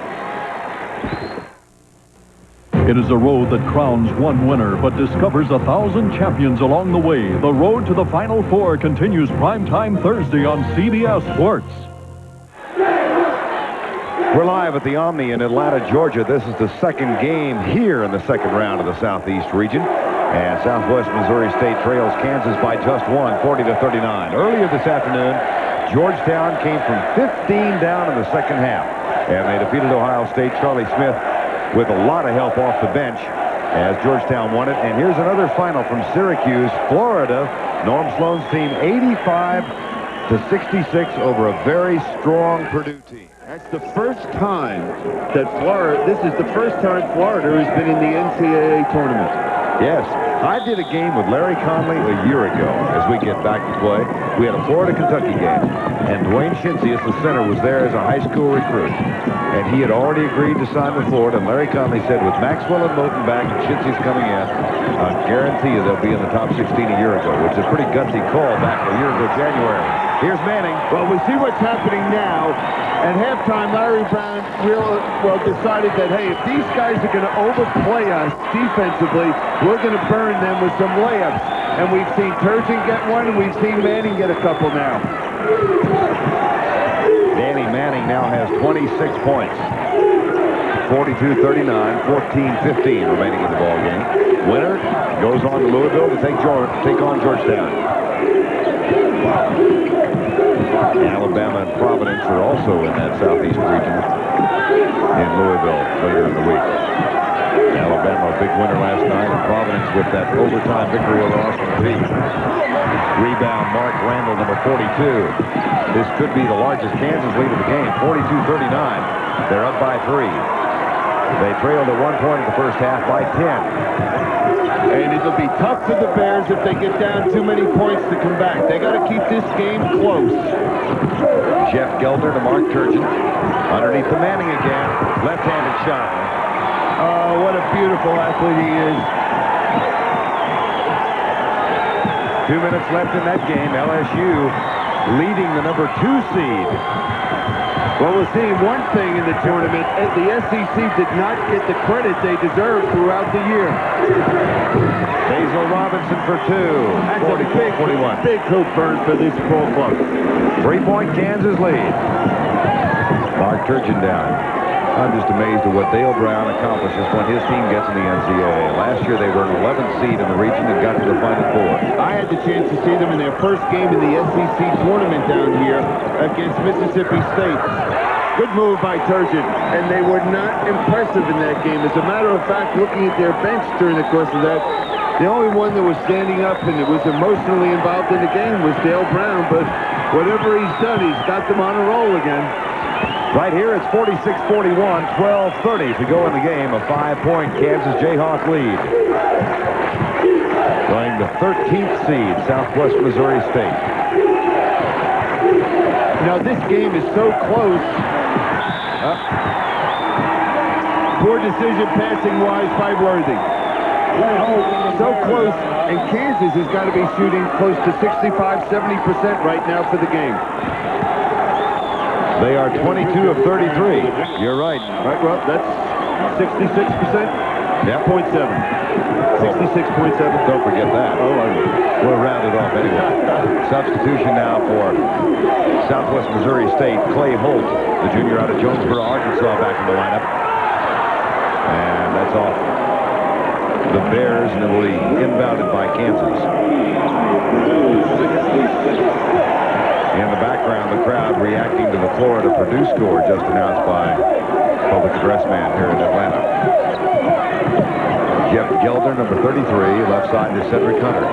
It is a road that crowns one winner but discovers 1,000 champions along the way. The road to the Final Four continues primetime Thursday on CBS Sports. We're live at the Omni in Atlanta, Georgia. This is the second game here in the second round of the Southeast region. And Southwest Missouri State trails Kansas by just 1, 40-39. Earlier this afternoon, Georgetown came from 15 down in the second half. And they defeated Ohio State. Charlie Smith with a lot of help off the bench as Georgetown won it. And here's another final from Syracuse, Florida. Norm Sloan's team 85 to 66 over a very strong Purdue team. That's the first time that this is the first time Florida has been in the NCAA tournament. Yes. I did a game with Larry Conley a year ago as we get back to play. We had a Florida-Kentucky game, and Dwayne Shinsius, the center, was there as a high school recruit. And he had already agreed to sign with Florida, and Larry Conley said, with Maxwell and Moten back and Shinsius coming in, I guarantee you they'll be in the top 16 a year ago, which is a pretty gutsy call back a year ago, January. Here's Manning. Well, we see what's happening now. At halftime, Larry Brown decided that, hey, if these guys are going to overplay us defensively, we're going to burn them with some layups. And we've seen Turgeon get one, and we've seen Manning get a couple now. Danny Manning now has 26 points. 42-39, 14-15 remaining in the ball game. Winner goes on to Louisville to take on Georgetown. Alabama and Providence are also in that southeast region in Louisville later in the week. Alabama a big winner last night, and Providence with that overtime victory over Austin Peay. Rebound, Mark Randall, number 42. This could be the largest Kansas lead of the game, 42-39. They're up by 3. They trailed at 1 point in the first half by 10. And it'll be tough for the Bears if they get down too many points to come back. They got to keep this game close. Jeff Gelder to Mark Turgeon. Underneath the Manning again. Left-handed shot. Oh, what a beautiful athlete he is. 2 minutes left in that game. LSU leading the number 2 seed. Well, we're seeing one thing in the tournament. The SEC did not get the credit they deserve throughout the year. Basil Robinson for 2. That's a big hoop burn for this ball club. 3-point Kansas lead. Mark Turgeon down. I'm just amazed at what Dale Brown accomplishes when his team gets in the NCAA. Last year they were an 11th seed in the region and got to the Final Four. I had the chance to see them in their first game in the SEC tournament down here against Mississippi State. Good move by Turgeon, and they were not impressive in that game. As a matter of fact, looking at their bench during the course of that, the only one that was standing up and was emotionally involved in the game was Dale Brown, but whatever he's done, he's got them on a roll again. Right here, it's 46-41, 12-30 to go in the game. A 5-point Kansas Jayhawk lead. Playing the 13th seed, Southwest Missouri State. Now, this game is so close. Poor decision passing-wise by Worthy. So close, and Kansas has got to be shooting close to 65-70% right now for the game. They are 22 of 33. You're right. Right, well, that's 66%. Yeah. 0.7. 66.7. Don't forget that. Oh, we'll round it off anyway. Substitution now for Southwest Missouri State. Clay Holt, the junior out of Jonesboro, Arkansas, back in the lineup. And that's off the Bears, and it will be inbounded by Kansas. In the background, the crowd reacting to the Florida-Purdue score just announced by Public Address Man here in Atlanta. Jeff Gelder, number 33, left side to Cedric Hunter.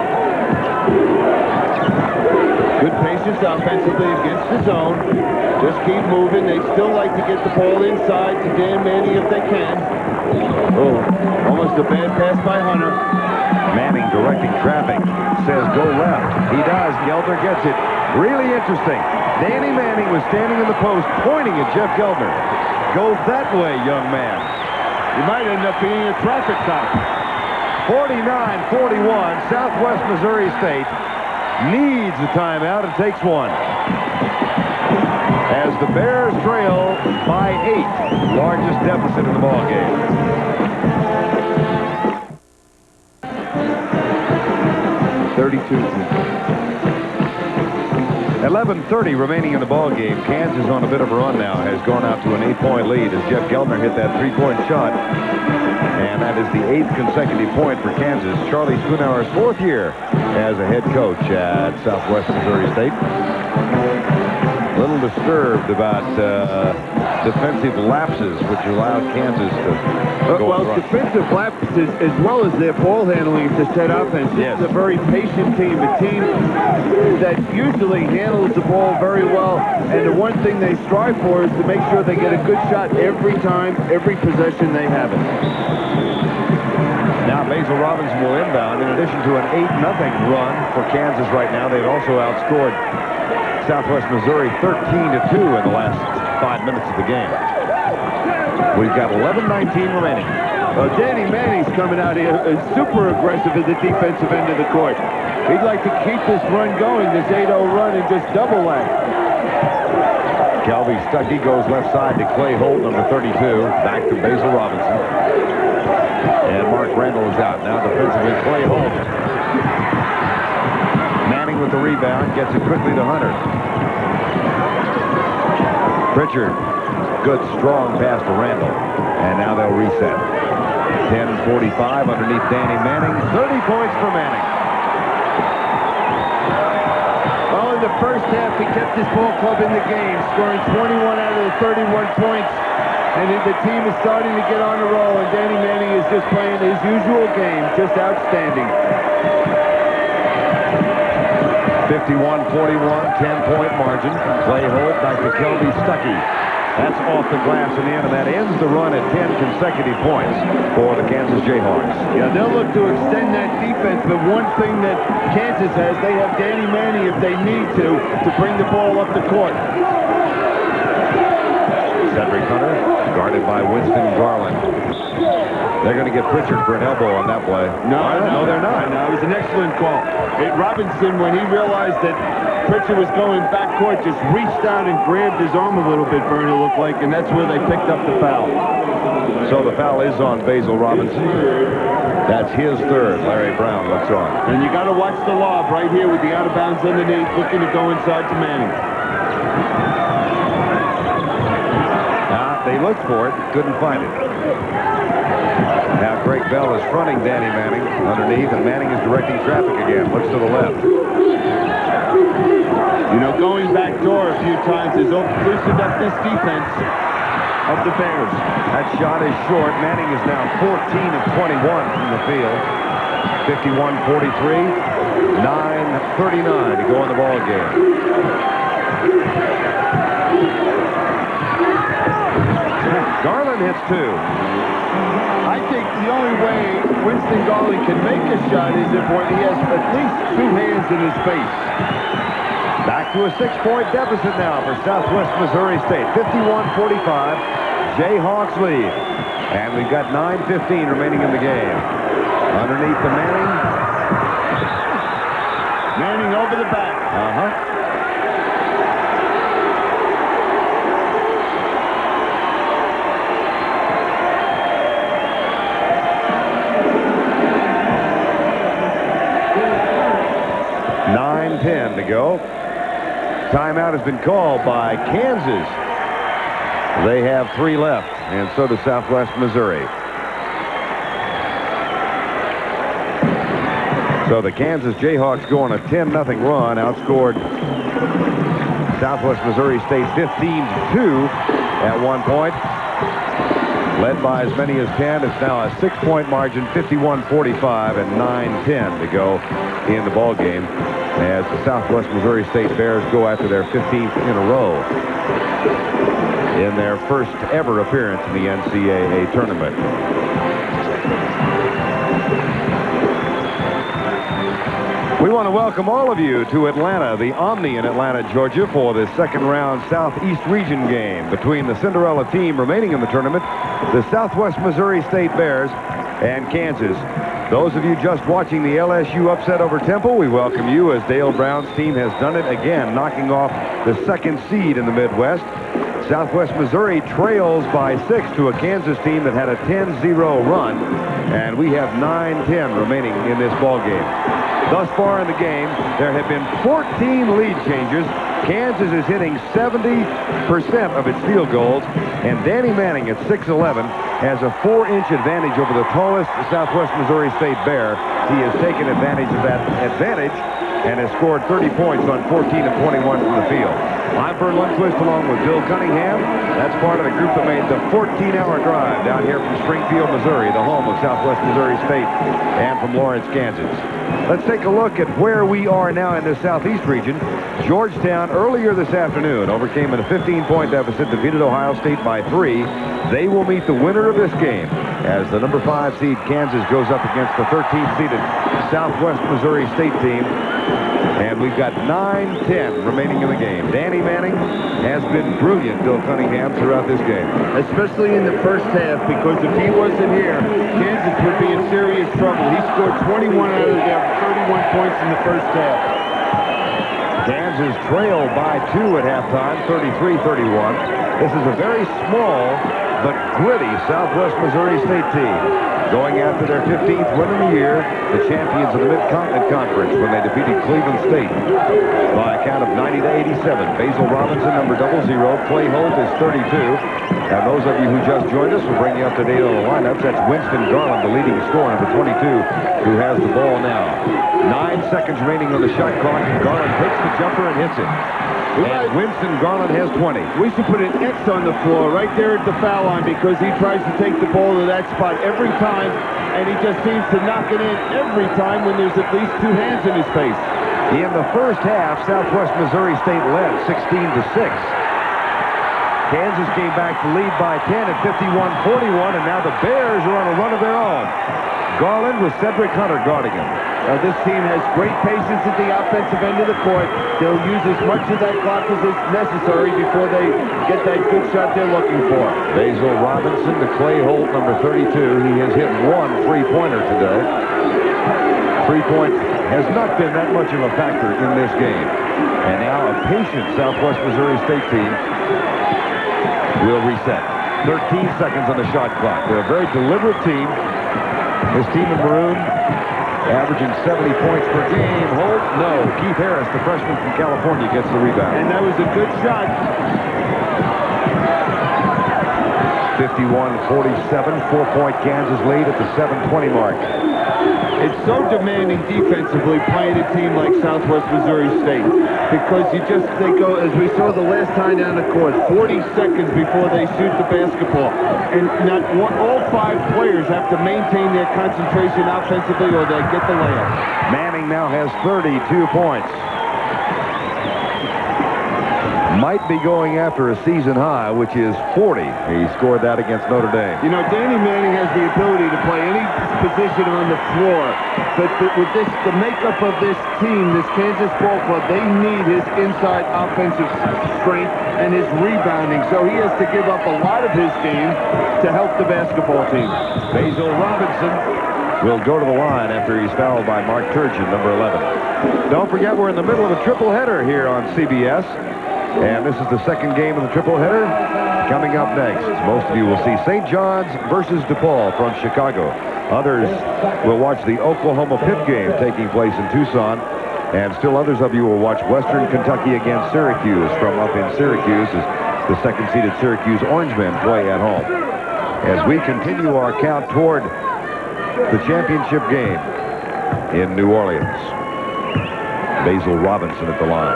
Good patience offensively against the zone. Just keep moving. They still like to get the ball inside to Dan Manning if they can. Oh, almost a bad pass by Hunter. Manning directing traffic. Says go left. He does. Gelder gets it. Really interesting. Danny Manning was standing in the post pointing at Jeff Gelder. Go that way, young man. He might end up being a traffic cop. 49-41, Southwest Missouri State needs a timeout and takes one. As the Bears trail by 8, largest deficit in the ballgame. 11:30 remaining in the ball game. Kansas on a bit of a run now, has gone out to an 8-point lead as Jeff Gelder hit that 3-point shot. And that is the 8th consecutive point for Kansas. Charlie Spoonhour's 4th year as a head coach at Southwest Missouri State. A little disturbed about defensive lapses, which allowed Kansas to go well, defensive lapses as well as their ball handling to set offense. Yes. It's a very patient team, a team that usually handles the ball very well, and the one thing they strive for is to make sure they get a good shot every time, every possession they have it. Now Basil Robinson will inbound. In addition to an 8-0 run for Kansas right now, they've also outscored Southwest Missouri 13-2 in the last 5 minutes of the game. We've got 11:19 remaining. Danny Manning's coming out here super aggressive at the defensive end of the court. He'd like to keep this run going, this 8-0 run, and just double that. Kelby Stuckey goes left side to Clay Holt, number 32. Back to Basil Robinson. And Mark Randall is out. Now defensively, Clay Holt. Manning with the rebound, gets it quickly to Hunter. Pritchard, good strong pass to Randall. And now they'll reset. 10:45 underneath Danny Manning. 30 points for Manning. Well, in the first half, he kept his ball club in the game, scoring 21 out of the 31 points. And the team is starting to get on the roll, and Danny Manning is just playing his usual game, just outstanding. 51-41, 10-point margin. Clay Holt back to Kelby Stuckey. That's off the glass in the end, and that ends the run at 10 consecutive points for the Kansas Jayhawks. Yeah, they'll look to extend that defense, but one thing that Kansas has, they have Danny Manning, if they need to bring the ball up the court. Cedric Hunter, guarded by Winston Garland. They're going to get Pritchard for an elbow on that play. No, they're not. No, it was an excellent call. Robinson, when he realized that Pritchard was going backcourt, just reached out and grabbed his arm a little bit, Vern, it looked like, and that's where they picked up the foul. So the foul is on Basil Robinson. That's his third. Larry Brown looks on. And you got to watch the lob right here with the out of bounds underneath, looking to go inside to Manning. They looked for it, couldn't find it. Now Greg Bell is fronting Danny Manning underneath, and Manning is directing traffic again. Looks to the left. You know, going back door a few times has loosened up this defense of the Bears. That shot is short. Manning is now 14 of 21 from the field. 51-43, 9:39 to go in the ball game. Garland hits two. I think the only way Winston Garland can make a shot is if he has at least two hands in his face. Back to a 6-point deficit now for Southwest Missouri State. 51-45. Jayhawks lead. And we've got 9:15 remaining in the game. Underneath the Manning. Manning over the back. .10 to go. Timeout has been called by Kansas. They have 3 left, and so does Southwest Missouri. So the Kansas Jayhawks go on a 10-0 run, outscored Southwest Missouri State 15-2 at one point. Led by as many as 10. It's now a 6-point margin, 51-45, and 9:10 to go in the ball game as the Southwest Missouri State Bears go after their 15th in a row in their first ever appearance in the NCAA tournament. We want to welcome all of you to Atlanta, the Omni in Atlanta, Georgia, for the second round Southeast Region game between the Cinderella team remaining in the tournament, the Southwest Missouri State Bears, and Kansas. Those of you just watching the LSU upset over Temple, we welcome you as Dale Brown's team has done it again, knocking off the second seed in the Midwest. Southwest Missouri trails by 6 to a Kansas team that had a 10-0 run, and we have 9:10 remaining in this ball game. Thus far in the game, there have been 14 lead changes. Kansas is hitting 70% of its field goals, and Danny Manning at 6'11" has a 4-inch advantage over the tallest Southwest Missouri State Bear. He has taken advantage of that advantage and has scored 30 points on 14 of 21 from the field. I'm Bert Lundquist along with Bill Cunningham. That's part of the group that made the 14-hour drive down here from Springfield, Missouri, the home of Southwest Missouri State, and from Lawrence, Kansas. Let's take a look at where we are now in the Southeast region. Georgetown earlier this afternoon overcame a 15-point deficit, defeated Ohio State by 3. They will meet the winner of this game as the number 5 seed Kansas goes up against the 13th seeded Southwest Missouri State team. And we've got 9-10 remaining in the game. Danny Manning has been brilliant, Bill Cunningham, throughout this game. Especially in the first half, because if he wasn't here, Kansas would be in serious trouble. He scored 21 out of their 31 points in the first half. Kansas trailed by 2 at halftime, 33-31. This is a very small but gritty Southwest Missouri State team, going after their 15th win of the year, the champions of the Mid-Continent Conference when they defeated Cleveland State by a count of 90-87. Basil Robinson, number 00. Clay Holt is 32. And those of you who just joined us, will bring you up to date on the lineups. That's Winston Garland, the leading scorer, number 22, who has the ball now. 9 seconds remaining on the shot clock, and Garland takes the jumper and hits it. And Winston Garland has 20. We should put an X on the floor right there at the foul line, because he tries to take the ball to that spot every time, and he just seems to knock it in every time when there's at least 2 hands in his face. In the first half, Southwest Missouri State led 16-6. Kansas came back to lead by 10 at 51-41, and now the Bears are on a run of their own. Garland with Cedric Hunter guarding him. This team has great patience at the offensive end of the court. They'll use as much of that clock as is necessary before they get that good shot they're looking for. Basil Robinson to Clay Holt, number 32. He has hit 1 3-pointer today. 3-point has not been that much of a factor in this game. And now a patient Southwest Missouri State team will reset. 13 seconds on the shot clock. They're a very deliberate team. This team in maroon averaging 70 points per game. Holt, no. Keith Harris, the freshman from California, gets the rebound. And that was a good shot. 51-47, 4-point Kansas lead at the 7:20 mark. It's so demanding defensively playing a team like Southwest Missouri State, because they go, as we saw the last time down the court, 40 seconds before they shoot the basketball. And all 5 players have to maintain their concentration offensively or they get the layup. Manning now has 32 points. Might be going after a season high, which is 40. He scored that against Notre Dame. You know, Danny Manning has the ability to play any position on the floor. But with the makeup of this team, this Kansas ball club, they need his inside offensive strength and his rebounding. So he has to give up a lot of his game to help the basketball team. Basil Robinson will go to the line after he's fouled by Mark Turgeon, number 11. Don't forget, we're in the middle of a triple header here on CBS. And this is the second game of the triple header. Coming up next, most of you will see St. John's versus DePaul from Chicago. Others will watch the Oklahoma Pitt game taking place in Tucson. And still others of you will watch Western Kentucky against Syracuse from up in Syracuse as the second-seeded Syracuse Orangemen play at home. As we continue our count toward the championship game in New Orleans. Basil Robinson at the line.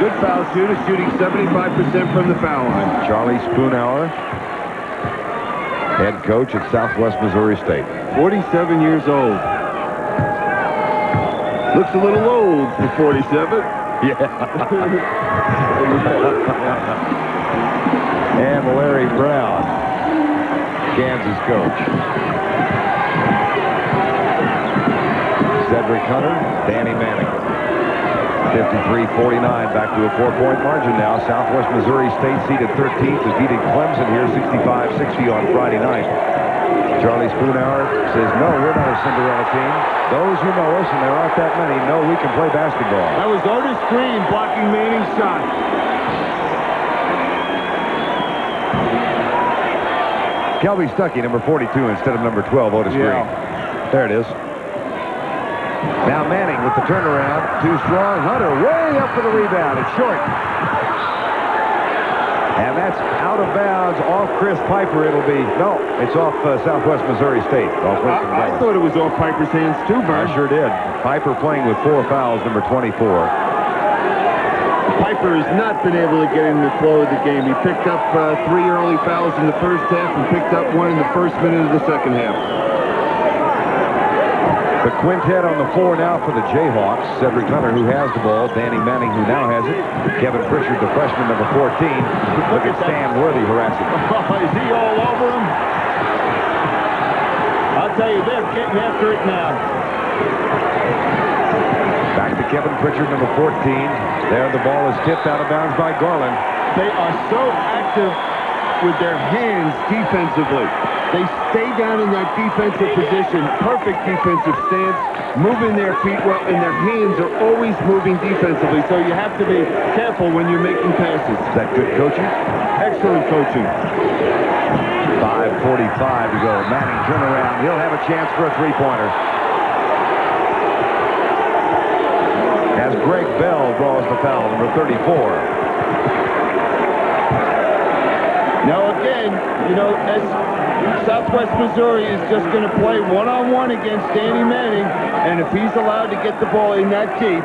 Good foul shooter, shooting 75% from the foul line. Charlie Spoonhour, head coach at Southwest Missouri State. 47 years old. Looks a little old for 47. Yeah. And Larry Brown, Kansas coach. Cedric Hunter, Danny Manning. 53-49, back to a 4-point margin now. Southwest Missouri State seeded 13th, defeated Clemson here 65-60 on Friday night. Charlie Spoonhour says, no, we're not a Cinderella team. Those who know us, and there aren't that many, know we can play basketball. That was Otis Green blocking Manning's shot. Kelby Stuckey, number 42 instead of number 12, Otis Green. There it is. Now Manning with the turnaround. Too strong. Hunter way up for the rebound. It's short. And that's That's out of bounds off Chris Piper. It'll be, no, it's off Southwest Missouri State. I thought it was off Piper's hands too, Vern. I sure did. Piper playing with 4 fouls, number 24. Piper has not been able to get in the flow of the game. He picked up 3 early fouls in the first half and picked up 1 in the first minute of the second half. The quintet on the floor now for the Jayhawks. Cedric Hunter, who has the ball. Danny Manning, who now has it. Kevin Pritchard, the freshman, number 14. Look at Stan Worthy harassing him. Is he all over him? I'll tell you, they're getting after it now. Back to Kevin Pritchard, number 14. There, the ball is tipped out of bounds by Garland. They are so active with their hands defensively. They stay down in that defensive position, perfect defensive stance, moving their feet well, and their hands are always moving defensively, so you have to be careful when you're making passes. Is that good coaching? Excellent coaching. 5:45 to go. Manning turn around. He'll have a chance for a three-pointer. As Greg Bell draws the foul, number 34. Now again, you know, as Southwest Missouri is just going to play one-on-one against Danny Manning, and if he's allowed to get the ball in that deep,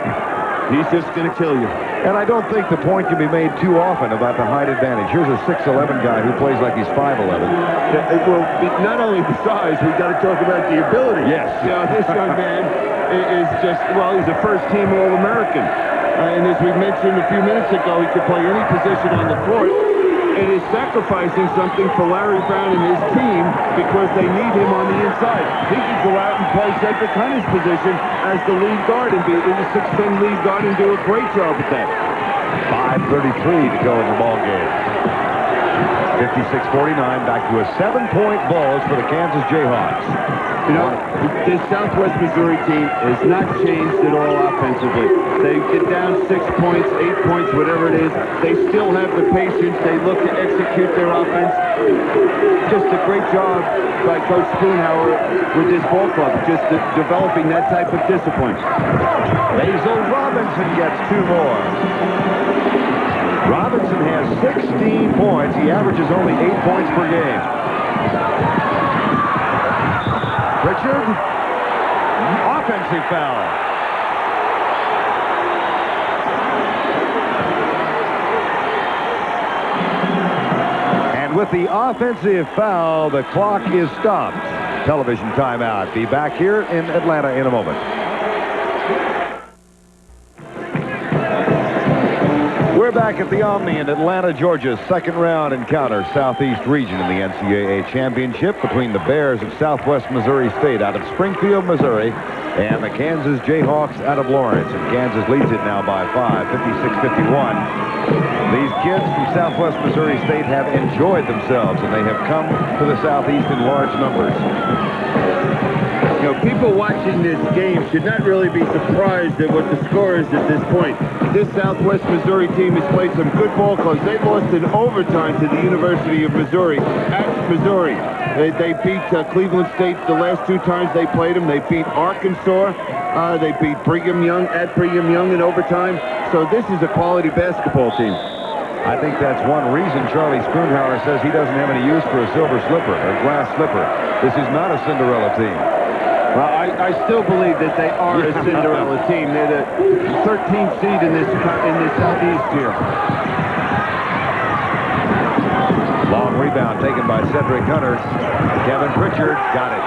he's just going to kill you. And I don't think the point can be made too often about the height advantage. Here's a 6'11 guy who plays like he's 5'11. Well, not only the size, we've got to talk about the ability. Yes. You know, this young man is just, well, he's a first-team All-American. And as we mentioned a few minutes ago, he could play any position on the court. It is sacrificing something for Larry Brown and his team because they need him on the inside. He could go out and play Cedric Hunter's position as the lead guard and be the 6'10" lead guard and do a great job at that. 5:33 to go in the ball game. 56-49, back to a 7-point balls for the Kansas Jayhawks. You know, this Southwest Missouri team has not changed at all offensively. They get down 6 points, 8 points, whatever it is. They still have the patience. They look to execute their offense. Just a great job by Coach Spoonhauer with this ball club, just developing that type of discipline. Basil Robinson gets 2 more. Robinson has 16 points. He averages only 8 points per game. Pritchard, offensive foul. And with the offensive foul, the clock is stopped. Television timeout. Be back here in Atlanta in a moment. We're back at the Omni in Atlanta, Georgia. Second round encounter, Southeast region in the NCAA championship between the Bears of Southwest Missouri State out of Springfield, Missouri, and the Kansas Jayhawks out of Lawrence. And Kansas leads it now by 5, 56-51. These kids from Southwest Missouri State have enjoyed themselves, and they have come to the Southeast in large numbers. You know, people watching this game should not really be surprised at what the score is at this point. This Southwest Missouri team has played some good ball clubs. They lost in overtime to the University of Missouri at Missouri. They beat Cleveland State the last 2 times they played them. They beat Arkansas. They beat Brigham Young at Brigham Young in overtime. So this is a quality basketball team. I think that's one reason Charlie Spoonhauer says he doesn't have any use for a silver slipper or glass slipper. This is not a Cinderella team. Well, I still believe that they are a Cinderella team. They're the 13th seed in this Southeast here. Long rebound taken by Cedric Hunter. Kevin Pritchard got it.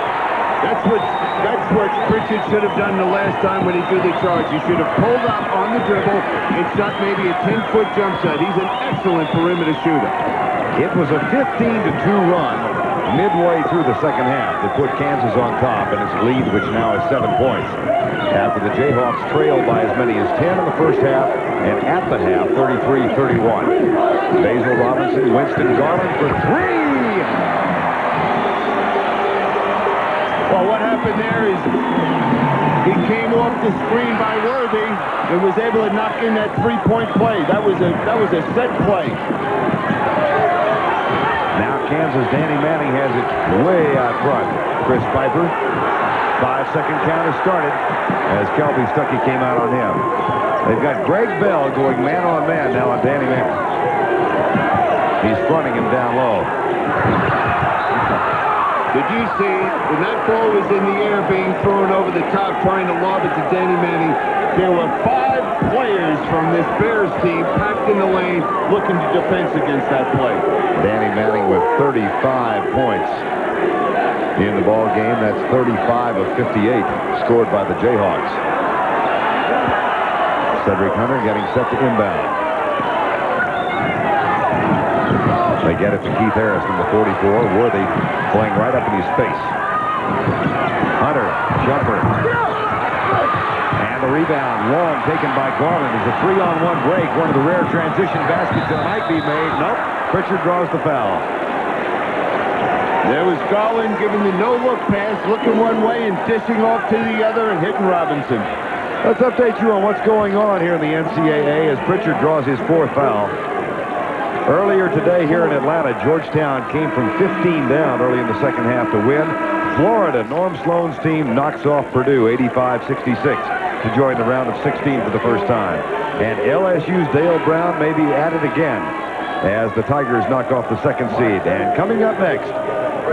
That's what Pritchard should have done the last time when he did the charge. He should have pulled up on the dribble and shot maybe a 10-foot jump shot. He's an excellent perimeter shooter. It was a 15-2 run midway through the second half that put Kansas on top in its lead, which now is 7 points. After the Jayhawks trailed by as many as 10 in the first half, and at the half, 33-31. Basil Robinson, Winston Garland for 3! Well, what happened there is he came off the screen by Worthy and was able to knock in that 3-point play. That was a set play. Now Kansas, Danny Manning has it way out front. Chris Piper, 5-second counter started as Kelby Stuckey came out on him. They've got Greg Bell going man-on-man now on Danny Manning. He's fronting him down low. Did you see when that ball was in the air being thrown over the top trying to lob it to Danny Manning, there were 5 players from this Bears team packed in the lane looking to defense against that play. Danny Manning with 35 points in the ball game. That's 35 of 58 scored by the Jayhawks. Cedric Hunter getting set to inbound. They get it to Keith Harris from the 44. Worthy playing right up in his face. Hunter, jumper. And the rebound, long, taken by Garland. Is a 3-on-1 break. One of the rare transition baskets that might be made. Nope. Pritchard draws the foul. There was Garland giving the no-look pass, looking one way and dishing off to the other and hitting Robinson. Let's update you on what's going on here in the NCAA as Pritchard draws his 4th foul. Earlier today here in Atlanta, Georgetown came from 15 down early in the second half to win. Florida, Norm Sloan's team, knocks off Purdue 85-66 to join the round of 16 for the first time. And LSU's Dale Brown may be at it again as the Tigers knock off the 2nd seed. And coming up next,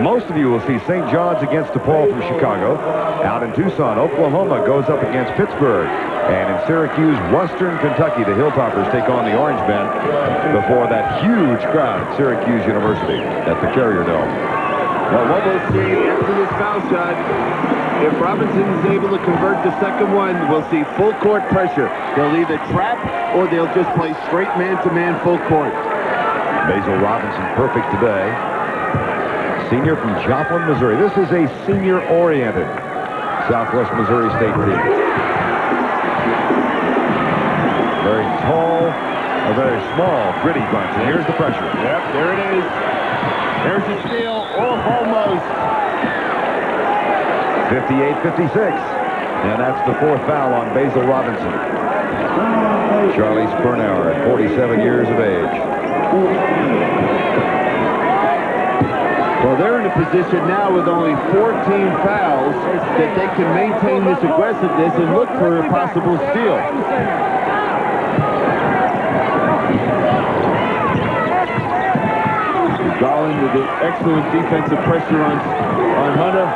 most of you will see St. John's against DePaul from Chicago. Out in Tucson, Oklahoma goes up against Pittsburgh. And in Syracuse, Western Kentucky, the Hilltoppers take on the Orange Men before that huge crowd at Syracuse University at the Carrier Dome. Well, what we'll see after this foul shot, if Robinson is able to convert the second one, we'll see full court pressure. They'll either trap or they'll just play straight man-to-man full court. Basil Robinson perfect today. Senior from Joplin, Missouri. This is a senior-oriented Southwest Missouri State team. Very tall, a very small, gritty bunch. And here's the pressure. Yep, there it is. There's the steal, or almost. 58-56. And that's the 4th foul on Basil Robinson. Charlie Spurnauer at 47 years of age. Well, they're in a position now with only 14 fouls that they can maintain this aggressiveness and look for a possible steal. Garland with the excellent defensive pressure on Hunter.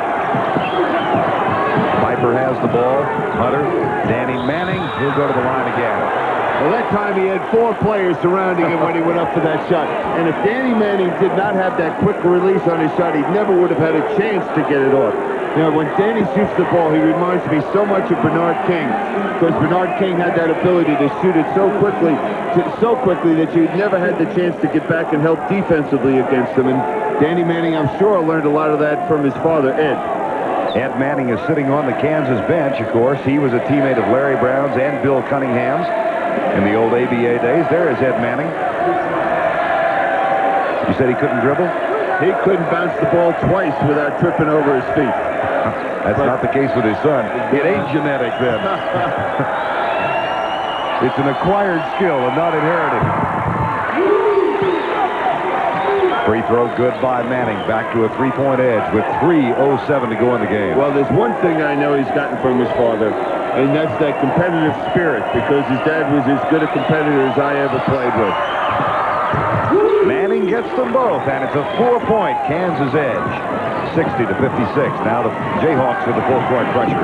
Piper has the ball. Hunter, Danny Manning, he'll go to the line again. Well, that time he had 4 players surrounding him when he went up for that shot. And if Danny Manning did not have that quick release on his shot, he never would have had a chance to get it off. You know, when Danny shoots the ball, he reminds me so much of Bernard King, because Bernard King had that ability to shoot it so quickly that you never had the chance to get back and help defensively against him. And Danny Manning, I'm sure, learned a lot of that from his father, Ed. Ed Manning is sitting on the Kansas bench, of course. He was a teammate of Larry Brown's and Bill Cunningham's in the old ABA days. There is Ed Manning. You said he couldn't dribble? He couldn't bounce the ball twice without tripping over his feet. That's not the case with his son. It ain't genetic then. It's an acquired skill and not inherited. Free throw good by Manning. Back to a 3-point edge with 3:07 to go in the game. Well, there's one thing I know he's gotten from his father, and that's that competitive spirit, because his dad was as good a competitor as I ever played with. Manning gets them both, and it's a 4-point Kansas edge. 60-56. Now the Jayhawks with the full-court pressure.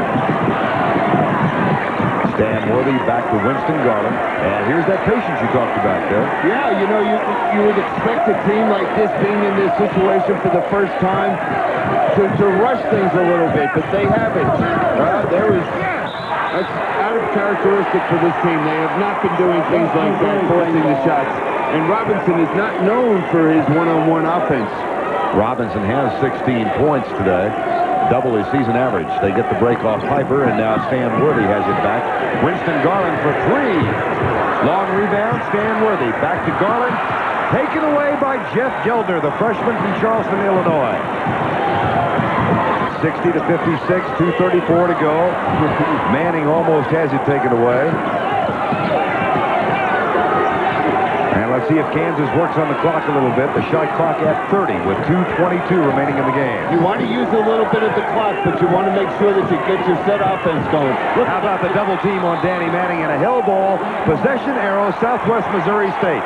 Stan Worthy back to Winston Garland. And here's that patience you talked about, Bill. Yeah, you know, you would expect a team like this being in this situation for the first time to rush things a little bit, but they haven't. That's out of characteristic for this team. They have not been doing things like that, forcing the shots. And Robinson is not known for his one-on-one offense. Robinson has 16 points today. Double his season average. They get the break off Piper, and now Stan Worthy has it back. Winston Garland for 3. Long rebound, Stan Worthy. Back to Garland. Taken away by Jeff Geldner, the freshman from Charleston, Illinois. 60-56, 2:34 to go. Manning almost has it taken away. Let's see if Kansas works on the clock a little bit. The shot clock at 30 with 2:22 remaining in the game. You want to use a little bit of the clock, but you want to make sure that you get your set offense going. How about the double team on Danny Manning and a hell ball? Possession arrow, Southwest Missouri State.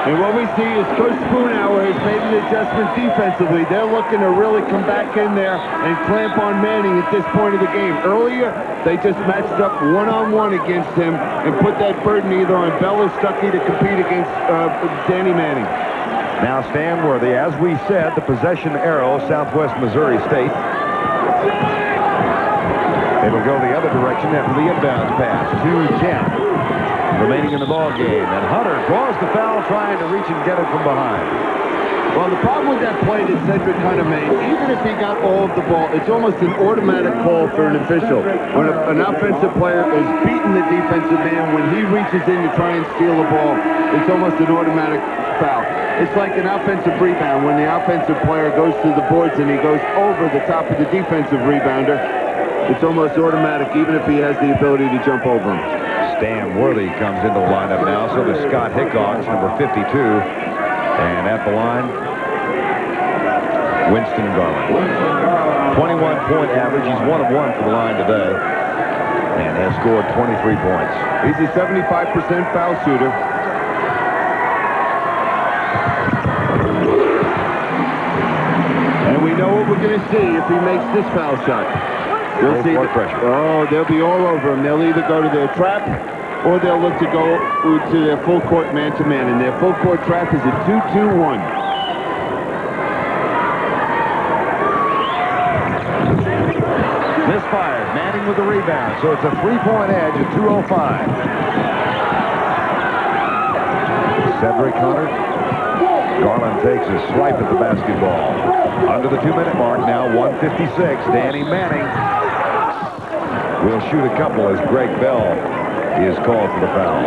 And what we see is Coach Spoonhour has made an adjustment defensively. They're looking to really come back in there and clamp on Manning at this point of the game. Earlier, they just matched up one-on-one against him and put that burden either on Bell or Stuckey to compete against Danny Manning. Now Stanworthy, as we said, the possession arrow, Southwest Missouri State. It'll go the other direction after the inbounds pass. 2:10 remaining in the ball game. And Hunter draws the foul, trying to reach and get it from behind. Well, the problem with that play that Cedric Hunter made, even if he got all of the ball, it's almost an automatic call for an official. When an offensive player is beating the defensive man, when he reaches in to try and steal the ball, it's almost an automatic foul. It's like an offensive rebound. When the offensive player goes to the boards and he goes over the top of the defensive rebounder, it's almost automatic, even if he has the ability to jump over him. Stanworthy comes into the lineup now. So does Scott Hickox, number 52. And at the line, Winston Garland. 21-point average. He's 1 of 1 for the line today. And has scored 23 points. He's a 75% foul shooter. And we know what we're going to see if he makes this foul shot. You'll see pressure. Oh, they'll be all over him. They'll either go to their trap or they'll look to go to their full court man-to-man. And their full court trap is a 2-2-1. Misfired. Manning with the rebound. So it's a 3-point edge at 2:05. Cedric Hunter. Garland takes a swipe at the basketball. Under the 2-minute mark now, 1:56. Danny Manning will shoot a couple as Greg Bell is called for the foul.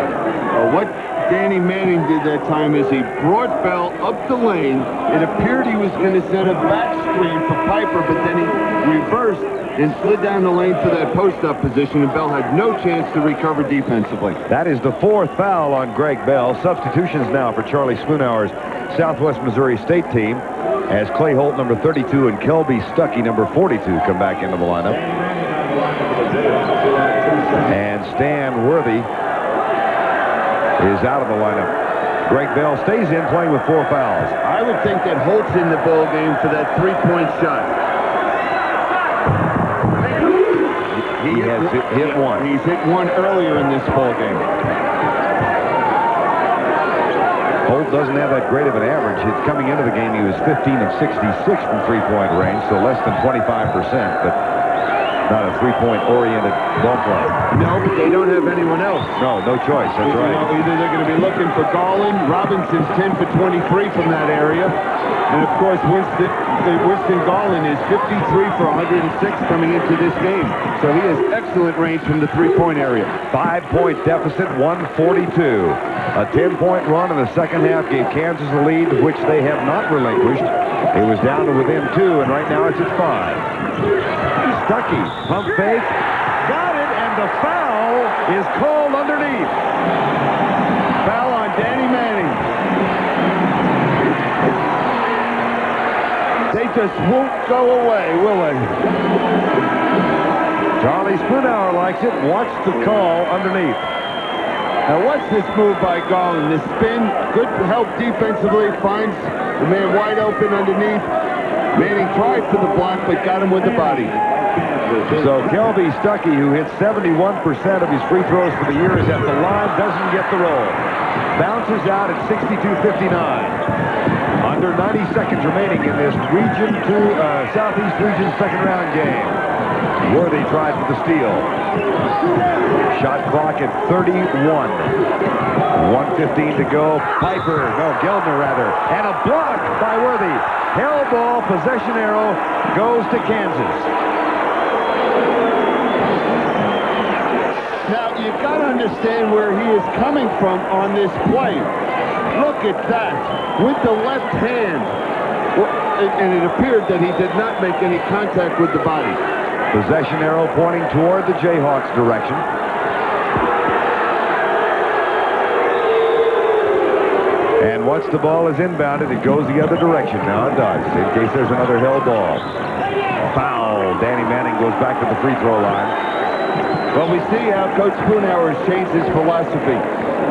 What Danny Manning did that time is he brought Bell up the lane. It appeared he was going to set a back screen for Piper, but then he reversed and slid down the lane for that post-up position, and Bell had no chance to recover defensively. That is the 4th foul on Greg Bell. Substitutions now for Charlie Spoonhour's Southwest Missouri State team as Clay Holt, number 32, and Kelby Stuckey, number 42, come back into the lineup. And Stanworthy is out of the lineup. Greg Bell stays in, playing with 4 fouls. I would think that Holt's in the ball game for that 3-point shot. He has hit one. He's hit one earlier in this ball game. Holt doesn't have that great of an average. It's coming into the game, he was 15 of 66 from 3-point range, so less than 25%, but not a 3-point oriented ball player. No, but they don't have anyone else. No choice. That's right. Either they're going to be looking for Garland. Robinson's 10 for 23 from that area. And, of course, Winston Garland is 53 for 106 coming into this game. So he has excellent range from the 3-point area. 5-point deficit, 142. A 10-point run in the second half gave Kansas a lead, which they have not relinquished. It was down to within 2, and right now it's at 5. Stuckey, pump fake, got it, and the foul is called underneath. Foul on Danny Manning. They just won't go away, will they? Charlie Spoonhour likes it. Watch the call underneath. Now watch this move by Garland. This spin, good help defensively, finds the man wide open underneath. Manning tried for the block, but got him with the body. So Kelby Stuckey, who hit 71% of his free throws for the year, is at the line, doesn't get the roll. Bounces out at 62-59. Under 90 seconds remaining in this Southeast Region second-round game. Worthy tried for the steal. Shot clock at 31. 1:15 to go. Geldner rather. And a block by Worthy. Hell ball, possession arrow goes to Kansas. Now, you've got to understand where he is coming from on this play. Look at that. With the left hand. And it appeared that he did not make any contact with the body. Possession arrow pointing toward the Jayhawks direction. And once the ball is inbounded, it goes the other direction. Now it does, in case there's another hell ball. Foul. Danny Manning goes back to the free throw line. Well, we see how Coach Spoonhour has changed his philosophy.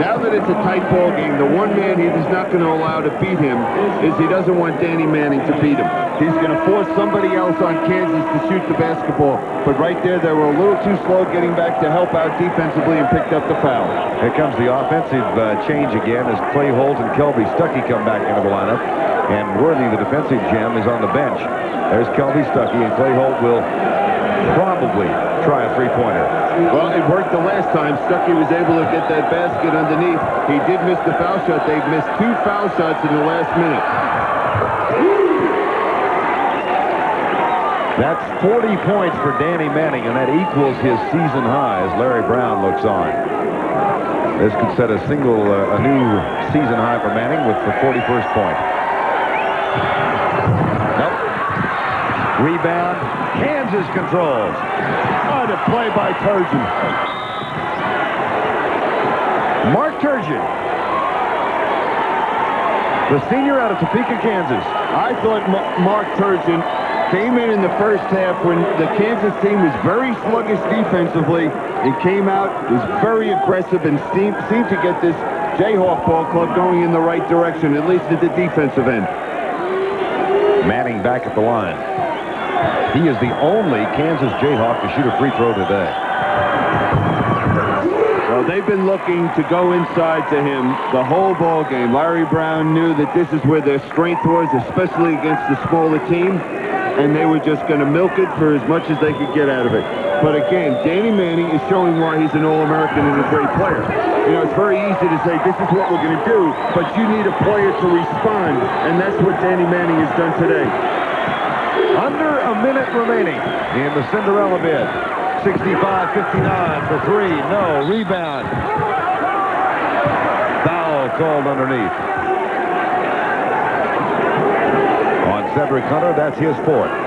Now that it's a tight ball game, the one man he is not going to allow to beat him is he doesn't want Danny Manning to beat him. He's going to force somebody else on Kansas to shoot the basketball. But right there, they were a little too slow getting back to help out defensively and picked up the foul. Here comes the offensive change again as Clay Holt and Kelby Stuckey come back into the lineup. And Worthy, the defensive gem, is on the bench. There's Kelby Stuckey, and Clay Holt will probably try a three-pointer. Well, it worked the last time. Stuckey was able to get that basket underneath. He did miss the foul shot. They've missed 2 foul shots in the last minute. That's 40 points for Danny Manning, and that equals his season high as Larry Brown looks on. This could set a new season high for Manning with the 41st point. Nope. Rebound. Kansas controls. Oh, the play by Turgeon. Mark Turgeon, the senior out of Topeka, Kansas. I thought Mark Turgeon came in the first half when the Kansas team was very sluggish defensively and came out, was very aggressive, and seemed to get this Jayhawk ball club going in the right direction, at least at the defensive end. Manning back at the line. He is the only Kansas Jayhawk to shoot a free throw today. Well, they've been looking to go inside to him the whole ball game. Larry Brown knew that this is where their strength was, especially against the smaller team, and they were just going to milk it for as much as they could get out of it. But again, Danny Manning is showing why he's an All-American and a great player. You know, it's very easy to say, this is what we're going to do, but you need a player to respond, and that's what Danny Manning has done today. Under a minute remaining in the Cinderella bid. 65-59 for 3. No. Rebound. Foul called underneath. On Cedric Hunter, that's his 4th.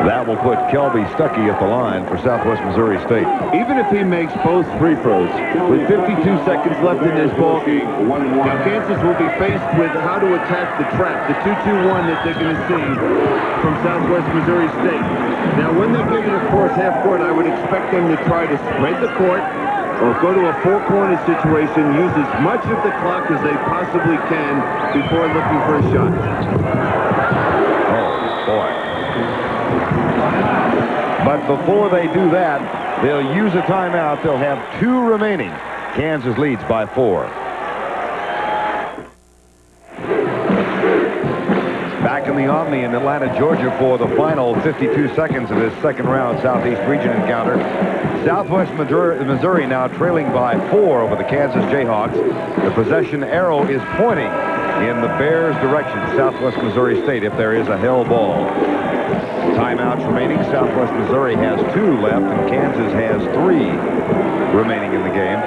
That will put Kelby Stuckey at the line for Southwest Missouri State. Even if he makes both free throws, with 52 seconds left in this ball game, now Kansas will be faced with how to attack the trap, the 2-2-1 that they're going to see from Southwest Missouri State. Now, when they're given a course half court, I would expect them to try to spread the court or go to a 4-corner situation, use as much of the clock as they possibly can before looking for a shot. Oh, boy. But before they do that, they'll use a timeout. They'll have 2 remaining. Kansas leads by 4. Back in the Omni in Atlanta, Georgia for the final 52 seconds of this second round Southeast Region encounter. Southwest Missouri now trailing by 4 over the Kansas Jayhawks. The possession arrow is pointing in the Bears' direction, Southwest Missouri State, if there is a hell ball. Timeouts remaining. Southwest Missouri has 2 left, and Kansas has 3 remaining in the game.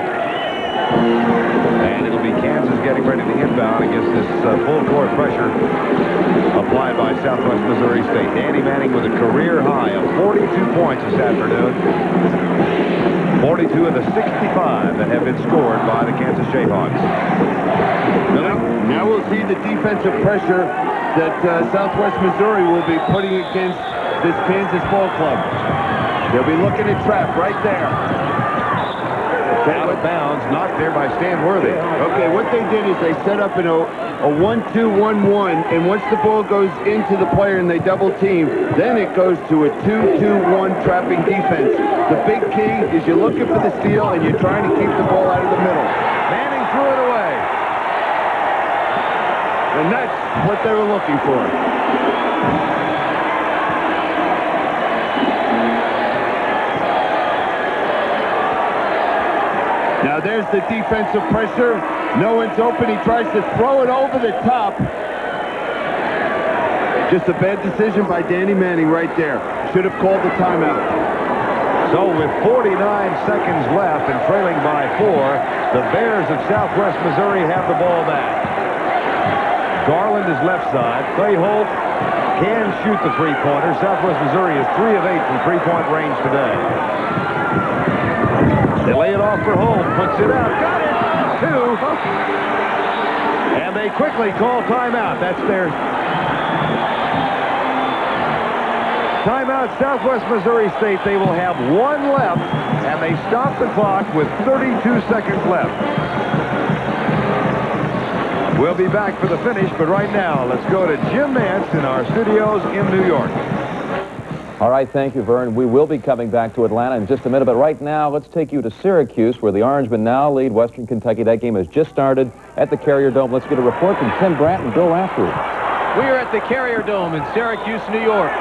And it'll be Kansas getting ready to inbound against this full court pressure applied by Southwest Missouri State. Danny Manning with a career high of 42 points this afternoon. 42 of the 65 that have been scored by the Kansas Jayhawks. Now we'll see the defensive pressure that Southwest Missouri will be putting against this Kansas ball club. They'll be looking at trap right there. Out of bounds, knocked there by Stan Worthy. Okay, what they did is they set up in a 1-2-1-1, and once the ball goes into the player and they double team, then it goes to a 2-2-1 trapping defense. The big key is you're looking for the steal and you're trying to keep the ball out of the middle. Manning threw it away. And that's what they were looking for. Now there's the defensive pressure. No one's open. He tries to throw it over the top. Just a bad decision by Danny Manning right there. Should have called the timeout. So with 49 seconds left and trailing by 4, the Bears of Southwest Missouri have the ball back. Garland is left side. Clay Holt can shoot the three-pointer. Southwest Missouri is 3 of 8 from three-point range today. They lay it off for Holt. Puts it out. Got it. 2. And they quickly call timeout. That's their timeout. Southwest Missouri State. They will have one left, and they stop the clock with 32 seconds left. We'll be back for the finish, but right now, let's go to Jim Nantz in our studios in New York. All right, thank you, Vern. We will be coming back to Atlanta in just a minute, but right now, let's take you to Syracuse, where the Orangemen now lead Western Kentucky. That game has just started at the Carrier Dome. Let's get a report from Tim Brandt and Bill Raftery. We are at the Carrier Dome in Syracuse, New York.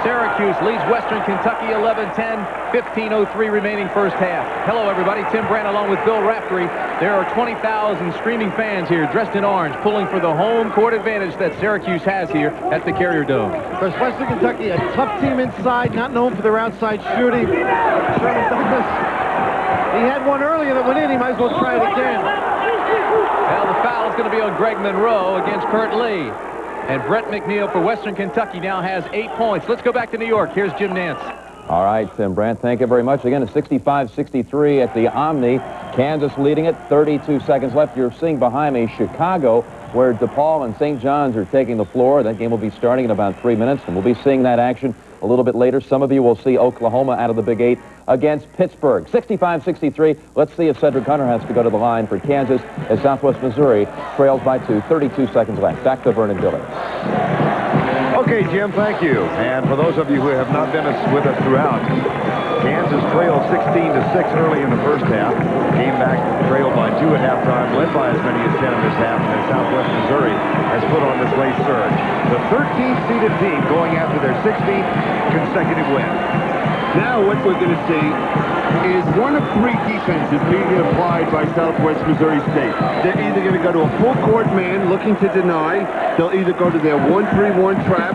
Syracuse leads Western Kentucky 11-10, 15:03 remaining first half. Hello, everybody. Tim Brandt along with Bill Raftery. There are 20,000 screaming fans here dressed in orange, pulling for the home court advantage that Syracuse has here at the Carrier Dome. Because Western Kentucky, a tough team inside, not known for their outside shooting. Sherman Douglas, he had one earlier that went in. He might as well try it again. Well, the foul is going to be on Greg Monroe against Kurt Lee. And Brett McNeil for Western Kentucky now has 8 points. Let's go back to New York. Here's Jim Nantz. All right, Tim Brandt, thank you very much. Again, it's 65-63 at the Omni. Kansas leading it, 32 seconds left. You're seeing behind me Chicago, where DePaul and St. John's are taking the floor. That game will be starting in about 3 minutes, and we'll be seeing that action a little bit later. Some of you will see Oklahoma out of the Big 8 against Pittsburgh. 65-63. Let's see if Cedric Hunter has to go to the line for Kansas as Southwest Missouri trails by 2. 32 seconds left. Back to Vernon Dillard. Okay, Jim, thank you. And for those of you who have not been with us throughout, Kansas trailed 16-6 early in the first half. Came back, trailed by 2 at halftime, led by as many as 10 in this half, and then Southwest Missouri has put on this late surge. The 13th seeded team going after their 16th consecutive win. Now what we're going to see is one of 3 defenses being applied by Southwest Missouri State. They're either going to go to a full court man looking to deny, they'll either go to their 1-3-1 trap,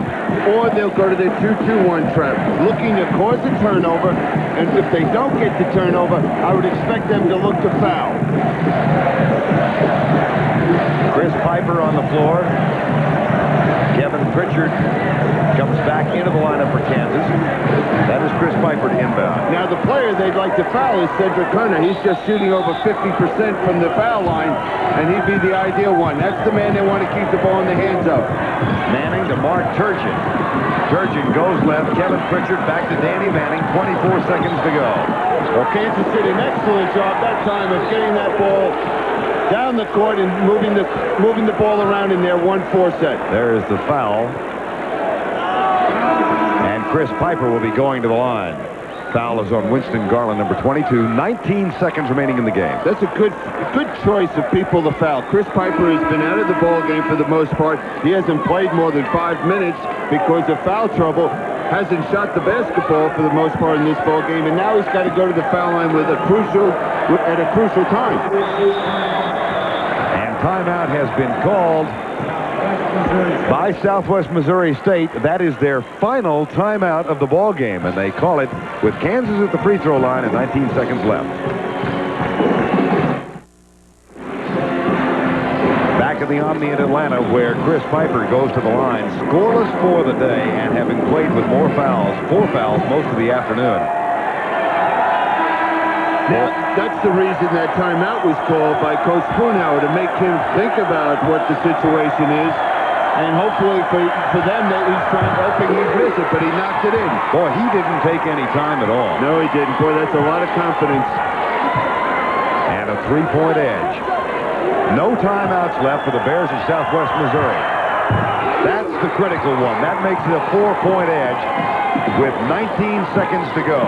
or they'll go to their 2-2-1 trap, looking to cause a turnover, and if they don't get the turnover, I would expect them to look to foul. Chris Piper on the floor. Kevin Pritchard comes back into the lineup for Kansas. That is Chris Piper to inbound. Now the player they'd like to foul is Cedric Hunter. He's just shooting over 50% from the foul line, and he'd be the ideal one. That's the man they want to keep the ball in the hands of. Manning to Mark Turgeon. Turgeon goes left. Kevin Pritchard back to Danny Manning. 24 seconds to go. Well, Kansas did an excellent job that time of getting that ball down the court and moving the ball around in their 1-4 set. There is the foul. And Chris Piper will be going to the line. Foul is on Winston Garland, number 22. 19 seconds remaining in the game. That's a good choice of people to foul. Chris Piper has been out of the ball game for the most part. He hasn't played more than 5 minutes because of foul trouble. Hasn't shot the basketball for the most part in this ball game, and now he's got to go to the foul line at a crucial time. And timeout has been called by Southwest Missouri State. That is their final timeout of the ball game, and they call it with Kansas at the free throw line and 19 seconds left. Back at the Omni in Atlanta, where Chris Piper goes to the line, scoreless for the day, and having played with 4 fouls most of the afternoon. Now, that's the reason that timeout was called by Coach Spoonhour, to make him think about what the situation is. And hopefully for them, that he's hoping he'd miss it, but he knocked it in. Boy, he didn't take any time at all. No, he didn't. Boy, that's a lot of confidence. And a 3-point edge. No timeouts left for the Bears of Southwest Missouri. That's the critical one. That makes it a 4-point edge with 19 seconds to go.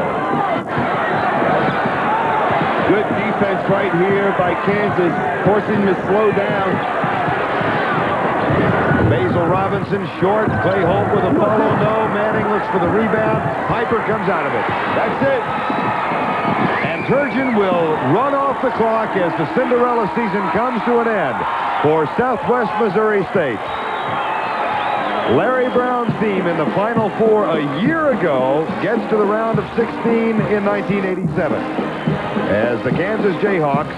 Good defense right here by Kansas, forcing them to slow down. Basil Robinson short. Clay Holt with a follow. No. Manning looks for the rebound. Piper comes out of it. That's it. And Turgeon will run off the clock as the Cinderella season comes to an end for Southwest Missouri State. Larry Brown's team in the Final Four a year ago gets to the round of 16 in 1987 as the Kansas Jayhawks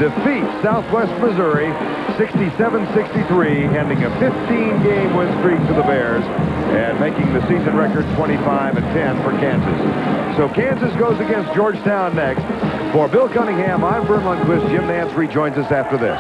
defeat Southwest Missouri 67-63, ending a 15-game win streak for the Bears and making the season record 25-10 for Kansas. So Kansas goes against Georgetown next. For Bill Cunningham, I'm Vern Lundquist. Jim Nantz rejoins us after this.